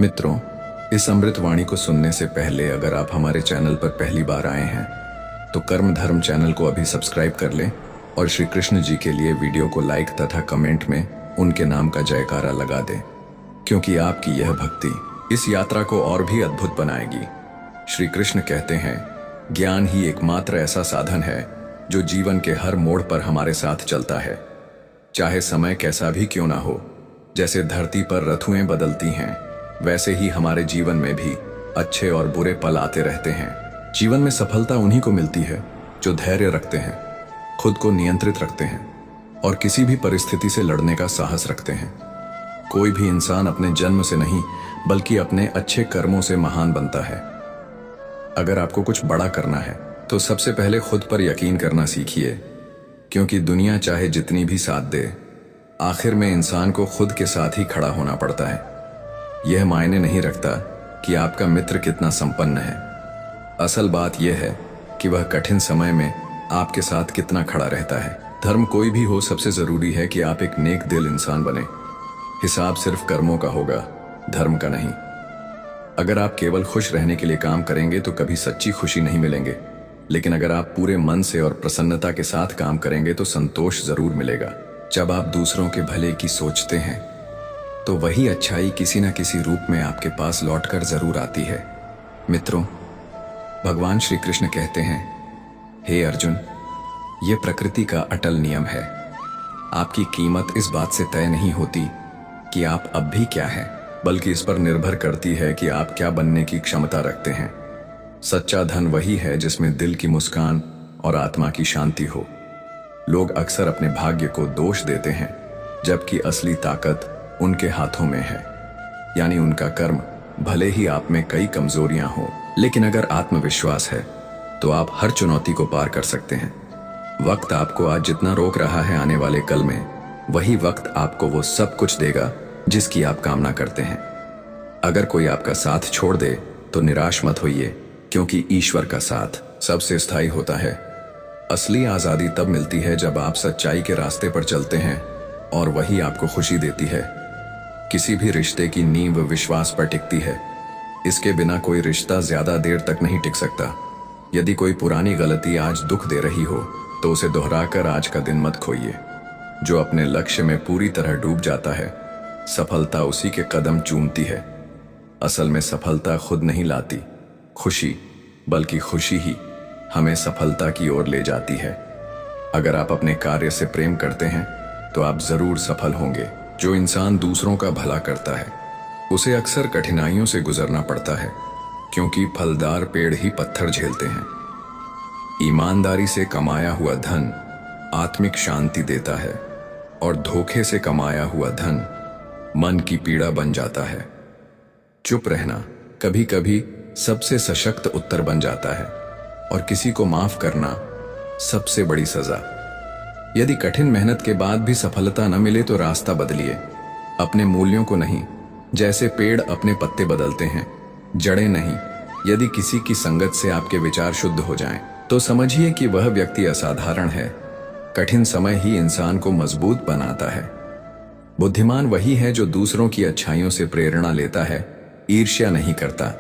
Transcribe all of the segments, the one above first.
मित्रों, इस अमृतवाणी को सुनने से पहले अगर आप हमारे चैनल पर पहली बार आए हैं तो कर्म धर्म चैनल को अभी सब्सक्राइब कर लें और श्री कृष्ण जी के लिए वीडियो को लाइक तथा कमेंट में उनके नाम का जयकारा लगा दें, क्योंकि आपकी यह भक्ति इस यात्रा को और भी अद्भुत बनाएगी। श्री कृष्ण कहते हैं, ज्ञान ही एकमात्र ऐसा साधन है जो जीवन के हर मोड़ पर हमारे साथ चलता है, चाहे समय कैसा भी क्यों ना हो। जैसे धरती पर ऋतुएं बदलती हैं, वैसे ही हमारे जीवन में भी अच्छे और बुरे पल आते रहते हैं। जीवन में सफलता उन्हीं को मिलती है जो धैर्य रखते हैं, खुद को नियंत्रित रखते हैं और किसी भी परिस्थिति से लड़ने का साहस रखते हैं। कोई भी इंसान अपने जन्म से नहीं बल्कि अपने अच्छे कर्मों से महान बनता है। अगर आपको कुछ बड़ा करना है तो सबसे पहले खुद पर यकीन करना सीखिए, क्योंकि दुनिया चाहे जितनी भी साथ दे, आखिर में इंसान को खुद के साथ ही खड़ा होना पड़ता है। यह मायने नहीं रखता कि आपका मित्र कितना संपन्न है, असल बात यह है कि वह कठिन समय में आपके साथ कितना खड़ा रहता है। धर्म कोई भी हो, सबसे जरूरी है कि आप एक नेक दिल इंसान बने। हिसाब सिर्फ कर्मों का होगा, धर्म का नहीं। अगर आप केवल खुश रहने के लिए काम करेंगे तो कभी सच्ची खुशी नहीं मिलेंगे, लेकिन अगर आप पूरे मन से और प्रसन्नता के साथ काम करेंगे तो संतोष जरूर मिलेगा। जब आप दूसरों के भले की सोचते हैं तो वही अच्छाई किसी न किसी रूप में आपके पास लौटकर जरूर आती है। मित्रों, भगवान श्री कृष्ण कहते हैं, हे अर्जुन, ये प्रकृति का अटल नियम है। आपकी कीमत इस बात से तय नहीं होती कि आप अब भी क्या हैं, बल्कि इस पर निर्भर करती है कि आप क्या बनने की क्षमता रखते हैं। सच्चा धन वही है जिसमें दिल की मुस्कान और आत्मा की शांति हो। लोग अक्सर अपने भाग्य को दोष देते हैं, जबकि असली ताकत उनके हाथों में है, यानी उनका कर्म। भले ही आप में कई कमजोरियां हो, लेकिन अगर आत्मविश्वास है तो आप हर चुनौती को पार कर सकते हैं। वक्त आपको आज जितना रोक रहा है, आने वाले कल में वही वक्त आपको वो सब कुछ देगा जिसकी आप कामना करते हैं। अगर कोई आपका साथ छोड़ दे तो निराश मत होइए, क्योंकि ईश्वर का साथ सबसे स्थायी होता है। असली आजादी तब मिलती है जब आप सच्चाई के रास्ते पर चलते हैं और वही आपको खुशी देती है। किसी भी रिश्ते की नींव विश्वास पर टिकती है। इसके बिना कोई रिश्ता ज्यादा देर तक नहीं टिक सकता। यदि कोई पुरानी गलती आज दुख दे रही हो तो उसे दोहराकर आज का दिन मत खोइए। जो अपने लक्ष्य में पूरी तरह डूब जाता है, सफलता उसी के कदम चूमती है। असल में सफलता खुद नहीं लाती खुशी, बल्कि खुशी ही हमें सफलता की ओर ले जाती है। अगर आप अपने कार्य से प्रेम करते हैं तो आप जरूर सफल होंगे। जो इंसान दूसरों का भला करता है उसे अक्सर कठिनाइयों से गुजरना पड़ता है, क्योंकि फलदार पेड़ ही पत्थर झेलते हैं। ईमानदारी से कमाया हुआ धन आत्मिक शांति देता है, और धोखे से कमाया हुआ धन मन की पीड़ा बन जाता है। चुप रहना कभी कभी सबसे सशक्त उत्तर बन जाता है, और किसी को माफ करना सबसे बड़ी सजा। यदि कठिन मेहनत के बाद भी सफलता न मिले तो रास्ता बदलिए, अपने मूल्यों को नहीं। जैसे पेड़ अपने पत्ते बदलते हैं, जड़ें नहीं। यदि किसी की संगत से आपके विचार शुद्ध हो जाएं, तो समझिए कि वह व्यक्ति असाधारण है। कठिन समय ही इंसान को मजबूत बनाता है। बुद्धिमान वही है जो दूसरों की अच्छाइयों से प्रेरणा लेता है, ईर्ष्या नहीं करता।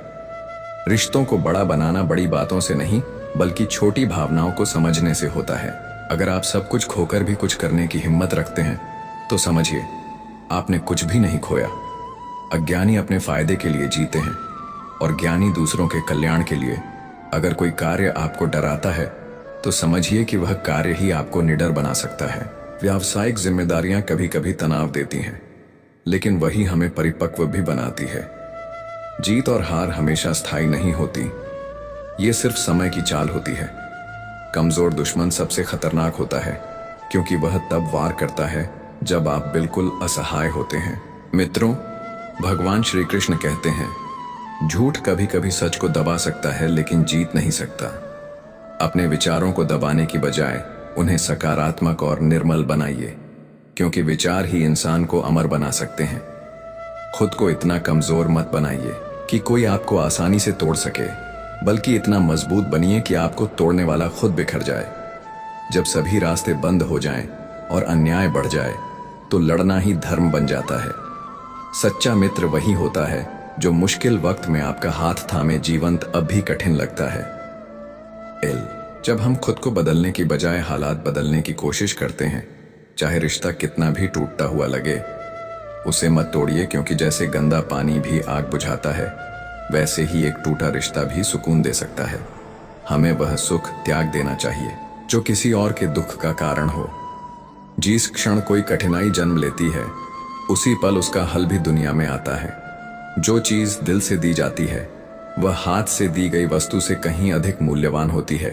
रिश्तों को बड़ा बनाना बड़ी बातों से नहीं, बल्कि छोटी भावनाओं को समझने से होता है। अगर आप सब कुछ खोकर भी कुछ करने की हिम्मत रखते हैं तो समझिए आपने कुछ भी नहीं खोया। अज्ञानी अपने फायदे के लिए जीते हैं और ज्ञानी दूसरों के कल्याण के लिए। अगर कोई कार्य आपको डराता है तो समझिए कि वह कार्य ही आपको निडर बना सकता है। व्यावसायिक जिम्मेदारियां कभी कभी तनाव देती हैं, लेकिन वही हमें परिपक्व भी बनाती है। जीत और हार हमेशा स्थायी नहीं होती, ये सिर्फ समय की चाल होती है। कमजोर दुश्मन सबसे खतरनाक होता है, क्योंकि वह तब वार करता है जब आप बिल्कुल असहाय होते हैं। मित्रों, भगवान श्री कृष्ण कहते हैं, झूठ कभी कभी सच को दबा सकता है, लेकिन जीत नहीं सकता। अपने विचारों को दबाने की बजाय उन्हें सकारात्मक और निर्मल बनाइए, क्योंकि विचार ही इंसान को अमर बना सकते हैं। खुद को इतना कमजोर मत बनाइए कि कोई आपको आसानी से तोड़ सके, बल्कि इतना मजबूत बनिए कि आपको तोड़ने वाला खुद बिखर जाए। जब सभी रास्ते बंद हो जाएं और अन्याय बढ़ जाए तो लड़ना ही धर्म बन जाता है। सच्चा मित्र वही होता है जो मुश्किल वक्त में आपका हाथ थामे जीवंत अब भी कठिन लगता है। एल जब हम खुद को बदलने की बजाय हालात बदलने की कोशिश करते हैं, चाहे रिश्ता कितना भी टूटता हुआ लगे, उसे मत तोड़िए, क्योंकि जैसे गंदा पानी भी आग बुझाता है, वैसे ही एक टूटा रिश्ता भी सुकून दे सकता है। हमें वह सुख त्याग देना चाहिए जो किसी और के दुख का कारण हो। जिस क्षण कोई कठिनाई जन्म लेती है, उसी पल उसका हल भी दुनिया में आता है। जो चीज दिल से दी जाती है वह हाथ से दी गई वस्तु से कहीं अधिक मूल्यवान होती है,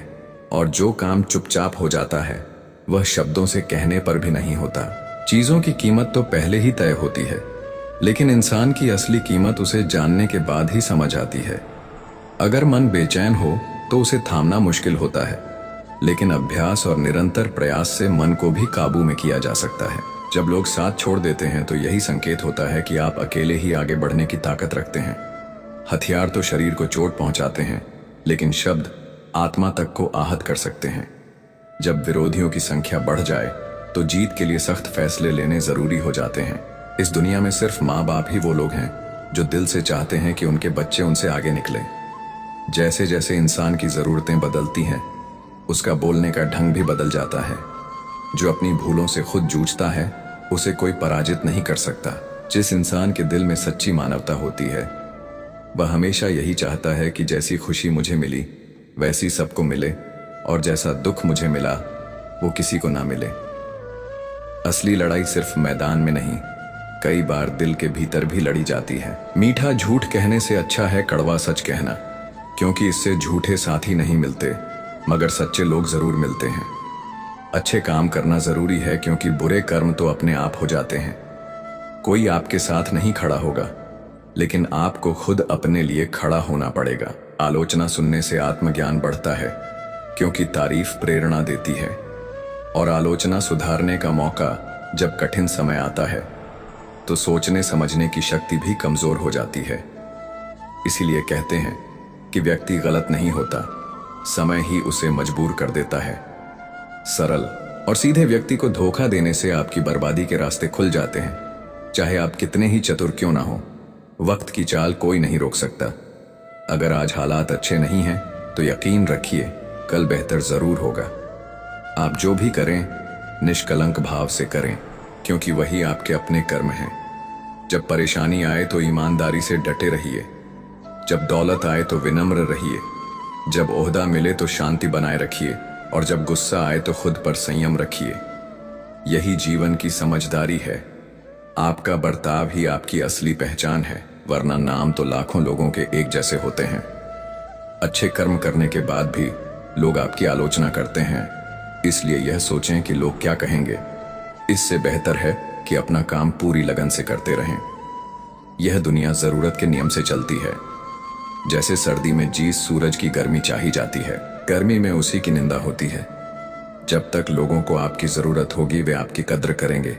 और जो काम चुपचाप हो जाता है वह शब्दों से कहने पर भी नहीं होता। चीजों की कीमत तो पहले ही तय होती है, लेकिन इंसान की असली कीमत उसे जानने के बाद ही समझ आती है। अगर मन बेचैन हो तो उसे थामना मुश्किल होता है, लेकिन अभ्यास और निरंतर प्रयास से मन को भी काबू में किया जा सकता है। जब लोग साथ छोड़ देते हैं तो यही संकेत होता है कि आप अकेले ही आगे बढ़ने की ताकत रखते हैं। हथियार तो शरीर को चोट पहुंचाते हैं, लेकिन शब्द आत्मा तक को आहत कर सकते हैं। जब विरोधियों की संख्या बढ़ जाए तो जीत के लिए सख्त फैसले लेने जरूरी हो जाते हैं। इस दुनिया में सिर्फ माँ बाप ही वो लोग हैं जो दिल से चाहते हैं कि उनके बच्चे उनसे आगे निकले। जैसे जैसे इंसान की जरूरतें बदलती हैं, उसका बोलने का ढंग भी बदल जाता है। जो अपनी भूलों से खुद जूझता है, उसे कोई पराजित नहीं कर सकता। जिस इंसान के दिल में सच्ची मानवता होती है, वह हमेशा यही चाहता है कि जैसी खुशी मुझे मिली वैसी सबको मिले, और जैसा दुख मुझे मिला वो किसी को ना मिले। असली लड़ाई सिर्फ मैदान में नहीं, कई बार दिल के भीतर भी लड़ी जाती है। मीठा झूठ कहने से अच्छा है कड़वा सच कहना, क्योंकि इससे झूठे साथी नहीं मिलते, मगर सच्चे लोग जरूर मिलते हैं। अच्छे काम करना जरूरी है, क्योंकि बुरे कर्म तो अपने आप हो जाते हैं। कोई आपके साथ नहीं खड़ा होगा, लेकिन आपको खुद अपने लिए खड़ा होना पड़ेगा। आलोचना सुनने से आत्मज्ञान बढ़ता है, क्योंकि तारीफ प्रेरणा देती है, और आलोचना सुधारने का मौका जब कठिन समय आता है तो सोचने समझने की शक्ति भी कमजोर हो जाती है। इसीलिए कहते हैं कि व्यक्ति गलत नहीं होता, समय ही उसे मजबूर कर देता है। सरल और सीधे व्यक्ति को धोखा देने से आपकी बर्बादी के रास्ते खुल जाते हैं। चाहे आप कितने ही चतुर क्यों ना हो, वक्त की चाल कोई नहीं रोक सकता। अगर आज हालात अच्छे नहीं हैं तो यकीन रखिए कल बेहतर जरूर होगा। आप जो भी करें निष्कलंक भाव से करें, क्योंकि वही आपके अपने कर्म हैं। जब परेशानी आए तो ईमानदारी से डटे रहिए, जब दौलत आए तो विनम्र रहिए, जब ओहदा मिले तो शांति बनाए रखिए, और जब गुस्सा आए तो खुद पर संयम रखिए। यही जीवन की समझदारी है। आपका बर्ताव ही आपकी असली पहचान है, वरना नाम तो लाखों लोगों के एक जैसे होते हैं। अच्छे कर्म करने के बाद भी लोग आपकी आलोचना करते हैं, इसलिए यह सोचें कि लोग क्या कहेंगे। इससे बेहतर है कि अपना काम पूरी लगन से करते रहें। यह दुनिया जरूरत के नियम से चलती है। जैसे सर्दी में जीस सूरज की गर्मी चाही जाती है, गर्मी में उसी की निंदा होती है। जब तक लोगों को आपकी जरूरत होगी वे आपकी कद्र करेंगे।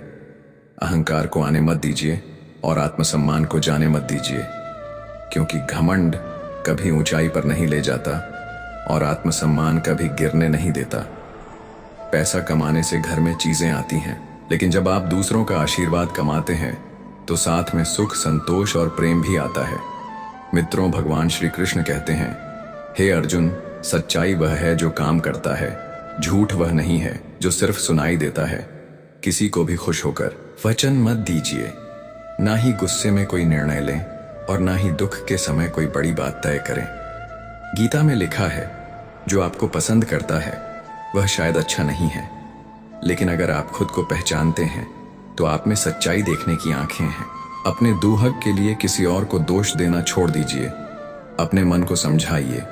अहंकार को आने मत दीजिए और आत्मसम्मान को जाने मत दीजिए, क्योंकि घमंड कभी ऊंचाई पर नहीं ले जाता और आत्मसम्मान कभी गिरने नहीं देता। पैसा कमाने से घर में चीजें आती हैं, लेकिन जब आप दूसरों का आशीर्वाद कमाते हैं तो साथ में सुख, संतोष और प्रेम भी आता है। मित्रों, भगवान श्री कृष्ण कहते हैं, हे अर्जुन, सच्चाई वह है जो काम करता है, झूठ वह नहीं है जो सिर्फ सुनाई देता है। किसी को भी खुश होकर वचन मत दीजिए, ना ही गुस्से में कोई निर्णय लें और ना ही दुख के समय कोई बड़ी बात तय करें। गीता में लिखा है, जो आपको पसंद करता है वह शायद अच्छा नहीं है, लेकिन अगर आप खुद को पहचानते हैं तो आप में सच्चाई देखने की आंखें हैं। अपने दुहक के लिए किसी और को दोष देना छोड़ दीजिए, अपने मन को समझाइए।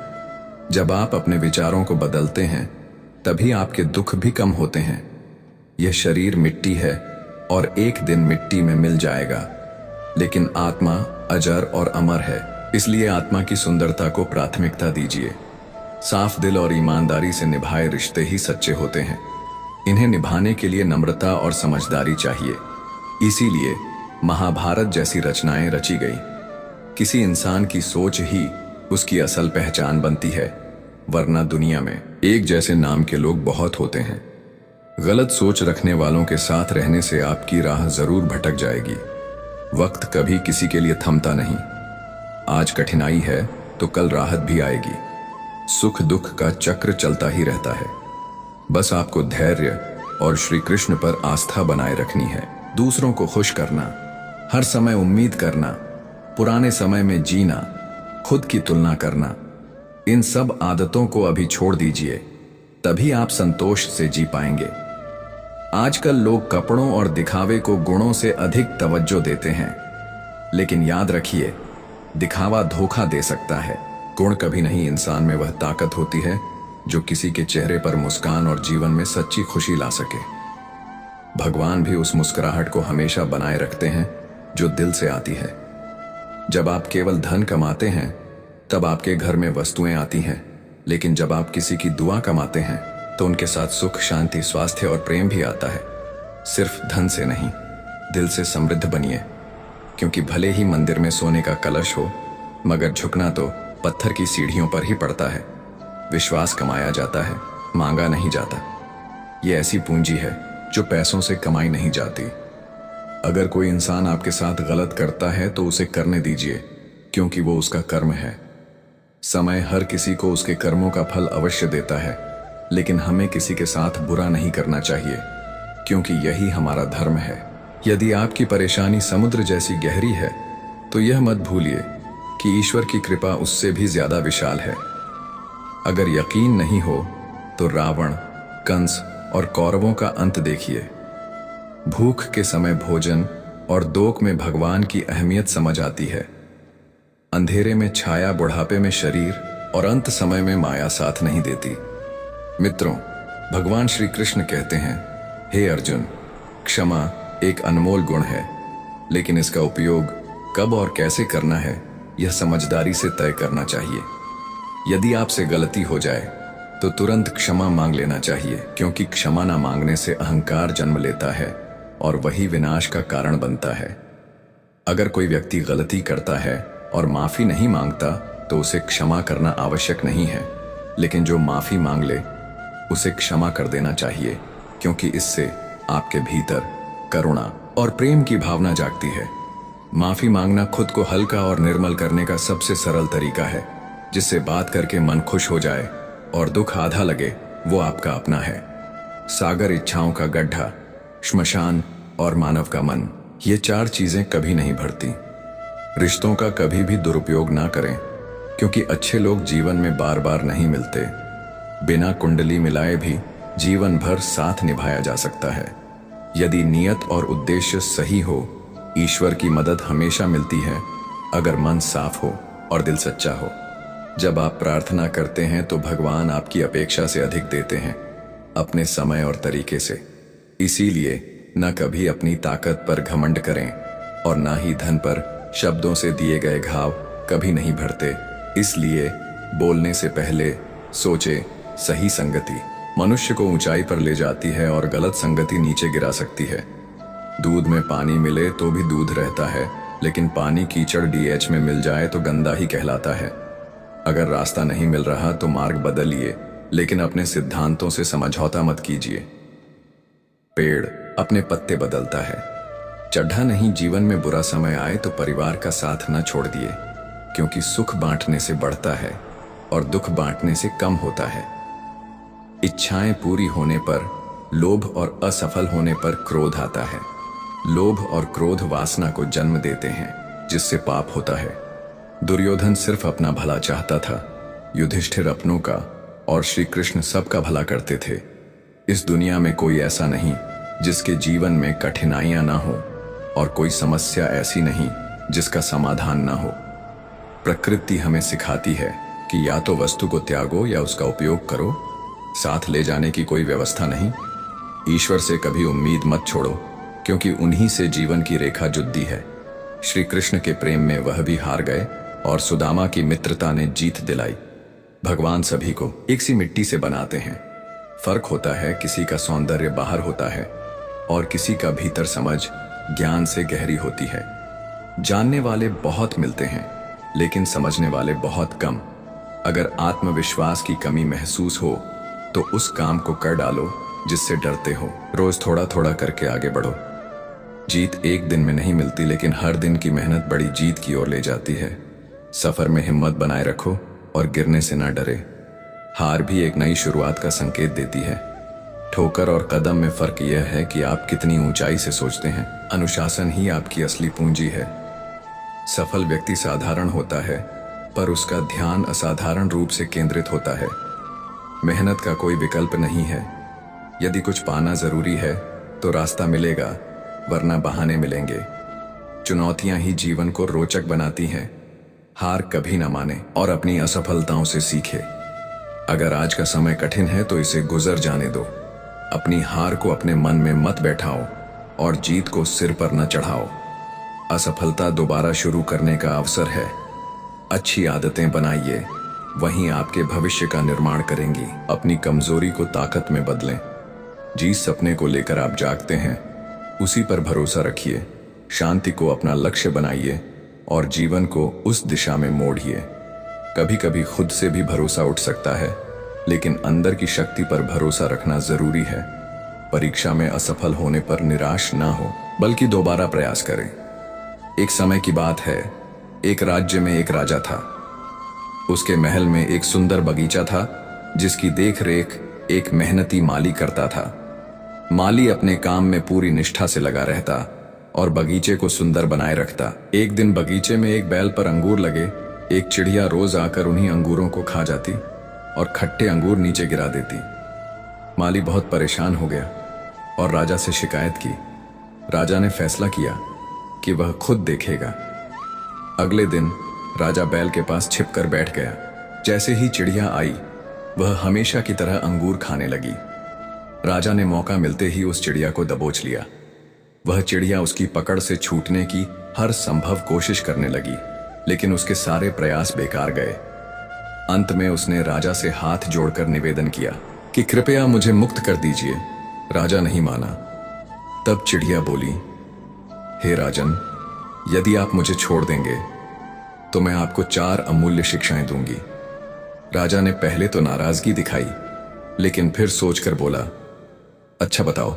जब आप अपने विचारों को बदलते हैं तभी आपके दुख भी कम होते हैं। यह शरीर मिट्टी है और एक दिन मिट्टी में मिल जाएगा, लेकिन आत्मा अजर और अमर है। इसलिए आत्मा की सुंदरता को प्राथमिकता दीजिए। साफ दिल और ईमानदारी से निभाए रिश्ते ही सच्चे होते हैं। इन्हें निभाने के लिए नम्रता और समझदारी चाहिए। इसीलिए महाभारत जैसी रचनाएं रची गई। किसी इंसान की सोच ही उसकी असल पहचान बनती है, वरना दुनिया में एक जैसे नाम के लोग बहुत होते हैं। गलत सोच रखने वालों के साथ रहने से आपकी राह जरूर भटक जाएगी। वक्त कभी किसी के लिए थमता नहीं। आज कठिनाई है तो कल राहत भी आएगी। सुख दुख का चक्र चलता ही रहता है। बस आपको धैर्य और श्री कृष्ण पर आस्था बनाए रखनी है। दूसरों को खुश करना, हर समय उम्मीद करना, पुराने समय में जीना, खुद की तुलना करना, इन सब आदतों को अभी छोड़ दीजिए, तभी आप संतोष से जी पाएंगे। आजकल लोग कपड़ों और दिखावे को गुणों से अधिक तवज्जो देते हैं, लेकिन याद रखिए, दिखावा धोखा दे सकता है। गुण कभी नहीं, इंसान में वह ताकत होती है जो किसी के चेहरे पर मुस्कान और जीवन में सच्ची खुशी ला सके। भगवान भी उस मुस्कुराहट को हमेशा बनाए रखते हैं जो दिल से आती है। जब आप केवल धन कमाते हैं तब आपके घर में वस्तुएं आती हैं, लेकिन जब आप किसी की दुआ कमाते हैं तो उनके साथ सुख, शांति, स्वास्थ्य और प्रेम भी आता है। सिर्फ धन से नहीं, दिल से समृद्ध बनिए, क्योंकि भले ही मंदिर में सोने का कलश हो, मगर झुकना तो पत्थर की सीढ़ियों पर ही पड़ता है। विश्वास कमाया जाता है, मांगा नहीं जाता। ये ऐसी पूंजी है जो पैसों से कमाई नहीं जाती। अगर कोई इंसान आपके साथ गलत करता है तो उसे करने दीजिए, क्योंकि वो उसका कर्म है। समय हर किसी को उसके कर्मों का फल अवश्य देता है, लेकिन हमें किसी के साथ बुरा नहीं करना चाहिए, क्योंकि यही हमारा धर्म है। यदि आपकी परेशानी समुद्र जैसी गहरी है तो यह मत भूलिए कि ईश्वर की कृपा उससे भी ज्यादा विशाल है। अगर यकीन नहीं हो तो रावण, कंस और कौरवों का अंत देखिए। भूख के समय भोजन और दोख में भगवान की अहमियत समझ आती है। अंधेरे में छाया, बुढ़ापे में शरीर और अंत समय में माया साथ नहीं देती। मित्रों, भगवान श्री कृष्ण कहते हैं, हे अर्जुन, क्षमा एक अनमोल गुण है, लेकिन इसका उपयोग कब और कैसे करना है यह समझदारी से तय करना चाहिए। यदि आपसे गलती हो जाए तो तुरंत क्षमा मांग लेना चाहिए, क्योंकि क्षमा ना मांगने से अहंकार जन्म लेता है और वही विनाश का कारण बनता है। अगर कोई व्यक्ति गलती करता है और माफी नहीं मांगता तो उसे क्षमा करना आवश्यक नहीं है, लेकिन जो माफी मांग ले उसे क्षमा कर देना चाहिए, क्योंकि इससे आपके भीतर करुणा और प्रेम की भावना जागती है। माफी मांगना खुद को हल्का और निर्मल करने का सबसे सरल तरीका है, जिससे बात करके मन खुश हो जाए और दुख आधा लगे, वो आपका अपना है। सागर, इच्छाओं का गड्ढा, श्मशान और मानव का मन, ये चार चीजें कभी नहीं भरती। रिश्तों का कभी भी दुरुपयोग ना करें, क्योंकि अच्छे लोग जीवन में बार बार नहीं मिलते। बिना कुंडली मिलाए भी जीवन भर साथ निभाया जा सकता है। यदि नियत और उद्देश्य सही हो, ईश्वर की मदद हमेशा मिलती है, अगर मन साफ हो और दिल सच्चा हो। जब आप प्रार्थना करते हैं तो भगवान आपकी अपेक्षा से अधिक देते हैं, अपने समय और तरीके से। इसीलिए न कभी अपनी ताकत पर घमंड करें और ना ही धन पर शब्दों से दिए गए घाव कभी नहीं भरते। इसलिए बोलने से पहले सोचे। सही संगति मनुष्य को ऊंचाई पर ले जाती है और गलत संगति नीचे गिरा सकती है। दूध में पानी मिले तो भी दूध रहता है, लेकिन पानी कीचड़ डीएच में मिल जाए तो गंदा ही कहलाता है। अगर रास्ता नहीं मिल रहा तो मार्ग बदलिए, लेकिन अपने सिद्धांतों से समझौता मत कीजिए। पेड़ अपने पत्ते बदलता है, चढ़ा नहीं। जीवन में बुरा समय आए तो परिवार का साथ न छोड़ दिए, क्योंकि सुख बांटने से बढ़ता है और दुख बांटने से कम होता है। इच्छाएं पूरी होने पर लोभ और असफल होने पर क्रोध आता है। लोभ और क्रोध वासना को जन्म देते हैं, जिससे पाप होता है। दुर्योधन सिर्फ अपना भला चाहता था, युधिष्ठिर अपनों का और श्री कृष्ण सबका भला करते थे। इस दुनिया में कोई ऐसा नहीं जिसके जीवन में कठिनाइयां ना हो, और कोई समस्या ऐसी नहीं जिसका समाधान ना हो। प्रकृति हमें सिखाती है कि या तो वस्तु को त्यागो या उसका उपयोग करो, साथ ले जाने की कोई व्यवस्था नहीं। ईश्वर से कभी उम्मीद मत छोड़ो, क्योंकि उन्हीं से जीवन की रेखा जुड़ती है। श्री कृष्ण के प्रेम में वह भी हार गए और सुदामा की मित्रता ने जीत दिलाई। भगवान सभी को एक सी मिट्टी से बनाते हैं। फर्क होता है किसी का सौंदर्य बाहर होता है और किसी का भीतर समझ ज्ञान से गहरी होती है। जानने वाले बहुत मिलते हैं, लेकिन समझने वाले बहुत कम। अगर आत्मविश्वास की कमी महसूस हो तो उस काम को कर डालो जिससे डरते हो। रोज थोड़ा थोड़ा करके आगे बढ़ो। जीत एक दिन में नहीं मिलती, लेकिन हर दिन की मेहनत बड़ी जीत की ओर ले जाती है। सफर में हिम्मत बनाए रखो और गिरने से ना डरे। हार भी एक नई शुरुआत का संकेत देती है। ठोकर और कदम में फर्क यह है कि आप कितनी ऊंचाई से सोचते हैं। अनुशासन ही आपकी असली पूंजी है। सफल व्यक्ति साधारण होता है, पर उसका ध्यान असाधारण रूप से केंद्रित होता है। मेहनत का कोई विकल्प नहीं है। यदि कुछ पाना जरूरी है तो रास्ता मिलेगा, वरना बहाने मिलेंगे। चुनौतियां ही जीवन को रोचक बनाती हैं। हार कभी ना माने और अपनी असफलताओं से सीखे। अगर आज का समय कठिन है तो इसे गुजर जाने दो। अपनी हार को अपने मन में मत बैठाओ और जीत को सिर पर न चढ़ाओ। असफलता दोबारा शुरू करने का अवसर है। अच्छी आदतें बनाइए, वहीं आपके भविष्य का निर्माण करेंगी। अपनी कमजोरी को ताकत में बदलें। जिस सपने को लेकर आप जागते हैं उसी पर भरोसा रखिए। शांति को अपना लक्ष्य बनाइए और जीवन को उस दिशा में मोड़िए। कभी कभी खुद से भी भरोसा उठ सकता है, लेकिन अंदर की शक्ति पर भरोसा रखना जरूरी है। परीक्षा में असफल होने पर निराश ना हो, बल्कि दोबारा प्रयास करें। एक समय की बात है, एक राज्य में एक राजा था। उसके महल में एक सुंदर बगीचा था, जिसकी देखरेख एक मेहनती माली करता था। माली अपने काम में पूरी निष्ठा से लगा रहता और बगीचे को सुंदर बनाए रखता। एक दिन बगीचे में एक बैल पर अंगूर लगे। एक चिड़िया रोज आकर उन्हीं अंगूरों को खा जाती और खट्टे अंगूर नीचे गिरा देती। माली बहुत परेशान हो गया और राजा से शिकायत की। राजा ने फैसला किया कि वह खुद देखेगा। अगले दिन राजा बैल के पास छिपकर बैठ गया। जैसे ही चिड़िया आई, वह हमेशा की तरह अंगूर खाने लगी। राजा ने मौका मिलते ही उस चिड़िया को दबोच लिया। वह चिड़िया उसकी पकड़ से छूटने की हर संभव कोशिश करने लगी, लेकिन उसके सारे प्रयास बेकार गए। अंत में उसने राजा से हाथ जोड़कर निवेदन किया कि कृपया मुझे मुक्त कर दीजिए। राजा नहीं माना। तब चिड़िया बोली, हे राजन, यदि आप मुझे छोड़ देंगे तो मैं आपको 4 अमूल्य शिक्षाएं दूंगी। राजा ने पहले तो नाराजगी दिखाई, लेकिन फिर सोचकर बोला, अच्छा बताओ,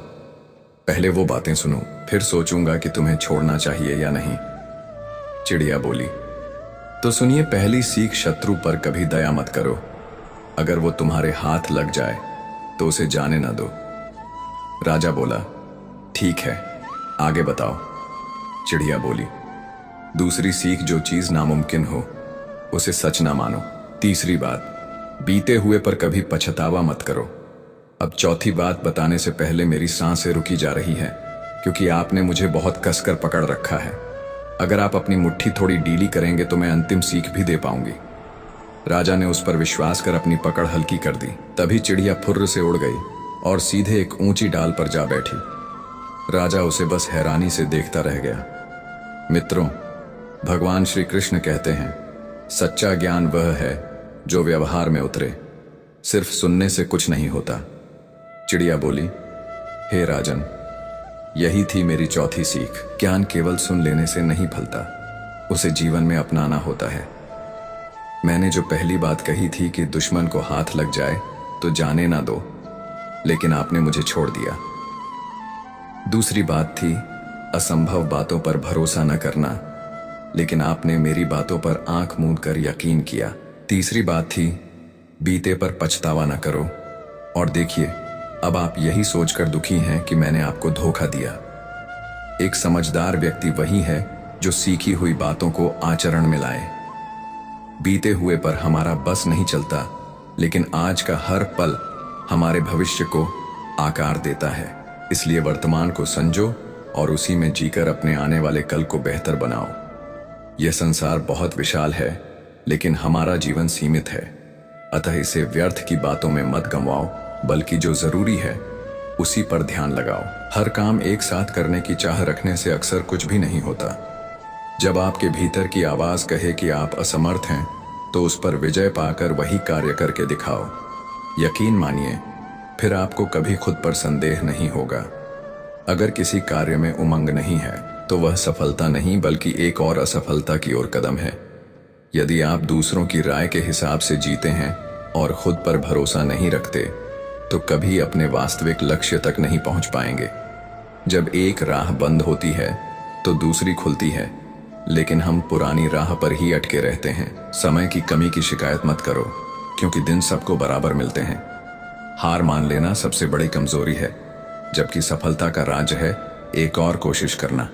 पहले वो बातें सुनो, फिर सोचूंगा कि तुम्हें छोड़ना चाहिए या नहीं। चिड़िया बोली, तो सुनिए, पहली सीख, शत्रु पर कभी दया मत करो। अगर वो तुम्हारे हाथ लग जाए तो उसे जाने ना दो। राजा बोला, ठीक है, आगे बताओ। चिड़िया बोली, दूसरी सीख, जो चीज नामुमकिन हो उसे सच ना मानो। तीसरी बात, बीते हुए पर कभी पछतावा मत करो। अब चौथी बात बताने से पहले मेरी सांसें रुकी जा रही है, क्योंकि आपने मुझे बहुत कसकर पकड़ रखा है। अगर आप अपनी मुट्ठी थोड़ी ढीली करेंगे तो मैं अंतिम सीख भी दे पाऊंगी। राजा ने उस पर विश्वास कर अपनी पकड़ हल्की कर दी। तभी चिड़िया फुर्र से उड़ गई और सीधे एक ऊंची डाल पर जा बैठी। राजा उसे बस हैरानी से देखता रह गया। मित्रों, भगवान श्री कृष्ण कहते हैं, सच्चा ज्ञान वह है जो व्यवहार में उतरे। सिर्फ सुनने से कुछ नहीं होता। चिड़िया बोली, हे राजन, यही थी मेरी चौथी सीख। ज्ञान केवल सुन लेने से नहीं फलता, उसे जीवन में अपनाना होता है। मैंने जो पहली बात कही थी कि दुश्मन को हाथ लग जाए तो जाने ना दो, लेकिन आपने मुझे छोड़ दिया। दूसरी बात थी असंभव बातों पर भरोसा न करना, लेकिन आपने मेरी बातों पर आंख मूंद कर यकीन किया। तीसरी बात थी बीते पर पछतावा न करो, और देखिए अब आप यही सोचकर दुखी हैं कि मैंने आपको धोखा दिया। एक समझदार व्यक्ति वही है जो सीखी हुई बातों को आचरण में लाए। बीते हुए पर हमारा बस नहीं चलता, लेकिन आज का हर पल हमारे भविष्य को आकार देता है। इसलिए वर्तमान को संजो और उसी में जीकर अपने आने वाले कल को बेहतर बनाओ। यह संसार बहुत विशाल है, लेकिन हमारा जीवन सीमित है। अतः इसे व्यर्थ की बातों में मत गंवाओ, बल्कि जो जरूरी है उसी पर ध्यान लगाओ। हर काम एक साथ करने की चाह रखने से अक्सर कुछ भी नहीं होता। जब आपके भीतर की आवाज कहे कि आप असमर्थ हैं, तो उस पर विजय पाकर वही कार्य करके दिखाओ। यकीन मानिए, फिर आपको कभी खुद पर संदेह नहीं होगा। अगर किसी कार्य में उमंग नहीं है तो वह सफलता नहीं, बल्कि एक और असफलता की ओर कदम है। यदि आप दूसरों की राय के हिसाब से जीते हैं और खुद पर भरोसा नहीं रखते, तो कभी अपने वास्तविक लक्ष्य तक नहीं पहुंच पाएंगे। जब एक राह बंद होती है तो दूसरी खुलती है, लेकिन हम पुरानी राह पर ही अटके रहते हैं। समय की कमी की शिकायत मत करो, क्योंकि दिन सबको बराबर मिलते हैं। हार मान लेना सबसे बड़ी कमजोरी है, जबकि सफलता का राज है एक और कोशिश करना।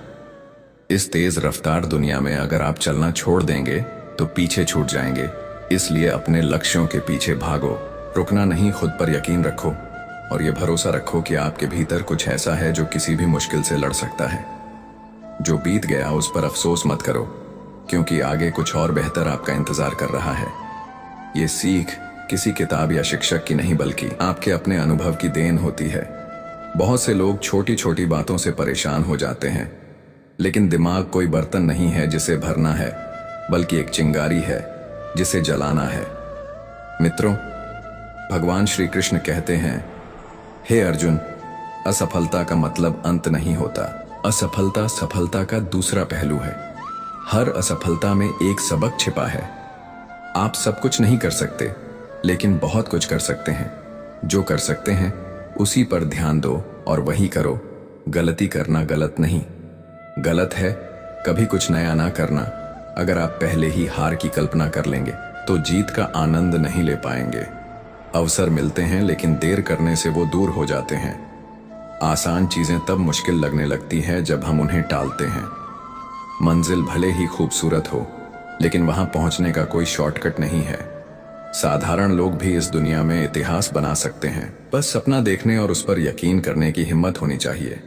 इस तेज रफ्तार दुनिया में अगर आप चलना छोड़ देंगे तो पीछे छूट जाएंगे। इसलिए अपने लक्ष्यों के पीछे भागो, रुकना नहीं, खुद पर यकीन रखो और ये भरोसा रखो कि आपके भीतर कुछ ऐसा है जो किसी भी मुश्किल से लड़ सकता है। जो बीत गया उस पर अफसोस मत करो, क्योंकि आगे कुछ और बेहतर आपका इंतजार कर रहा है। ये सीख किसी किताब या शिक्षक की नहीं, बल्कि आपके अपने अनुभव की देन होती है। बहुत से लोग छोटी छोटी बातों से परेशान हो जाते हैं, लेकिन दिमाग कोई बर्तन नहीं है जिसे भरना है, बल्कि एक चिंगारी है जिसे जलाना है। मित्रों, भगवान श्री कृष्ण कहते हैं, हे अर्जुन, असफलता का मतलब अंत नहीं होता। असफलता सफलता का दूसरा पहलू है। हर असफलता में एक सबक छिपा है। आप सब कुछ नहीं कर सकते, लेकिन बहुत कुछ कर सकते हैं। जो कर सकते हैं उसी पर ध्यान दो और वही करो। गलती करना गलत नहीं, गलत है कभी कुछ नया ना करना। अगर आप पहले ही हार की कल्पना कर लेंगे तो जीत का आनंद नहीं ले पाएंगे। अवसर मिलते हैं, लेकिन देर करने से वो दूर हो जाते हैं। आसान चीजें तब मुश्किल लगने लगती हैं जब हम उन्हें टालते हैं। मंजिल भले ही खूबसूरत हो, लेकिन वहां पहुंचने का कोई शॉर्टकट नहीं है। साधारण लोग भी इस दुनिया में इतिहास बना सकते हैं, बस सपना देखने और उस पर यकीन करने की हिम्मत होनी चाहिए।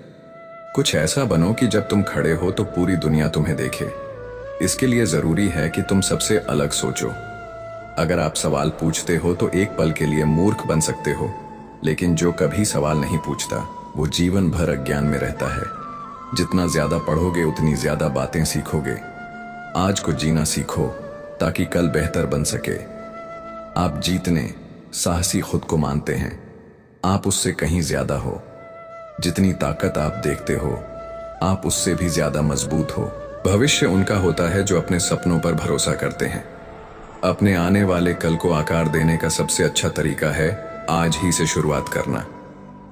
कुछ ऐसा बनो कि जब तुम खड़े हो तो पूरी दुनिया तुम्हें देखे। इसके लिए जरूरी है कि तुम सबसे अलग सोचो। अगर आप सवाल पूछते हो तो एक पल के लिए मूर्ख बन सकते हो, लेकिन जो कभी सवाल नहीं पूछता वो जीवन भर अज्ञान में रहता है। जितना ज्यादा पढ़ोगे उतनी ज्यादा बातें सीखोगे। आज को जीना सीखो ताकि कल बेहतर बन सके। आप जीतने साहसी खुद को मानते हैं, आप उससे कहीं ज्यादा हो। जितनी ताकत आप देखते हो, आप उससे भी ज्यादा मजबूत हो। भविष्य उनका होता है जो अपने सपनों पर भरोसा करते हैं। अपने आने वाले कल को आकार देने का सबसे अच्छा तरीका है आज ही से शुरुआत करना।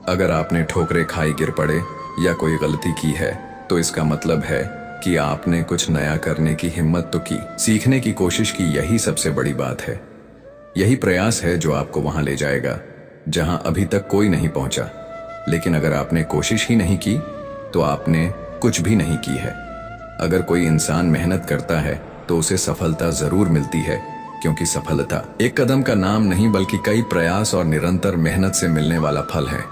अगर आपने ठोकरें खाई गिर पड़े या कोई गलती की है तो इसका मतलब है कि आपने कुछ नया करने की हिम्मत तो की, सीखने की कोशिश की। यही सबसे बड़ी बात है। यही प्रयास है जो आपको वहां ले जाएगा जहां अभी तक कोई नहीं पहुंचा। लेकिन अगर आपने कोशिश ही नहीं की तो आपने कुछ भी नहीं की है। अगर कोई इंसान मेहनत करता है तो उसे सफलता जरूर मिलती है, क्योंकि सफलता एक कदम का नाम नहीं बल्कि कई प्रयास और निरंतर मेहनत से मिलने वाला फल है।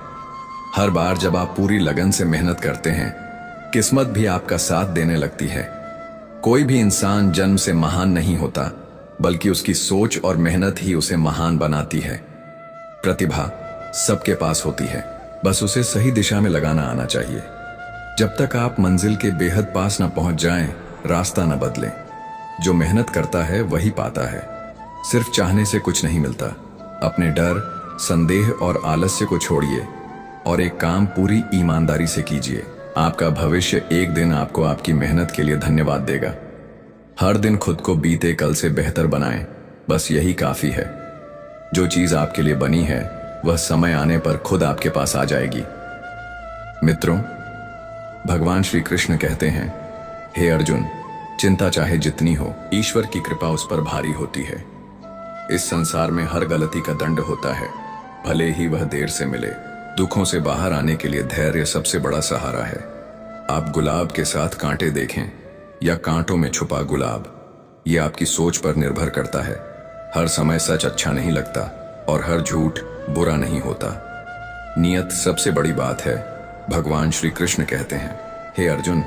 हर बार जब आप पूरी लगन से मेहनत करते हैं, किस्मत भी आपका साथ देने लगती है। कोई भी इंसान जन्म से महान नहीं होता, बल्कि उसकी सोच और मेहनत ही उसे महान बनाती है। प्रतिभा सबके पास होती है, बस उसे सही दिशा में लगाना आना चाहिए। जब तक आप मंजिल के बेहद पास न पहुंच जाएं, रास्ता न बदलें। जो मेहनत करता है वही पाता है। सिर्फ चाहने से कुछ नहीं मिलता। अपने डर, संदेह और आलस्य को छोड़िए और एक काम पूरी ईमानदारी से कीजिए। आपका भविष्य एक दिन आपको आपकी मेहनत के लिए धन्यवाद देगा। हर दिन खुद को बीते कल से बेहतर बनाएं, बस यही काफी है। जो चीज आपके लिए बनी है वह समय आने पर खुद आपके पास आ जाएगी। मित्रों, भगवान श्री कृष्ण कहते हैं, हे अर्जुन, चिंता चाहे जितनी हो, ईश्वर की कृपा उस पर भारी होती है। इस संसार में हर गलती का दंड होता है, भले ही वह देर से मिले। दुखों से बाहर आने के लिए धैर्य सबसे बड़ा सहारा है। आप गुलाब के साथ कांटे देखें या कांटों में छुपा गुलाब, यह आपकी सोच पर निर्भर करता है। हर समय सच अच्छा नहीं लगता और हर झूठ बुरा नहीं होता। नियत सबसे बड़ी बात है। भगवान श्री कृष्ण कहते हैं, हे अर्जुन,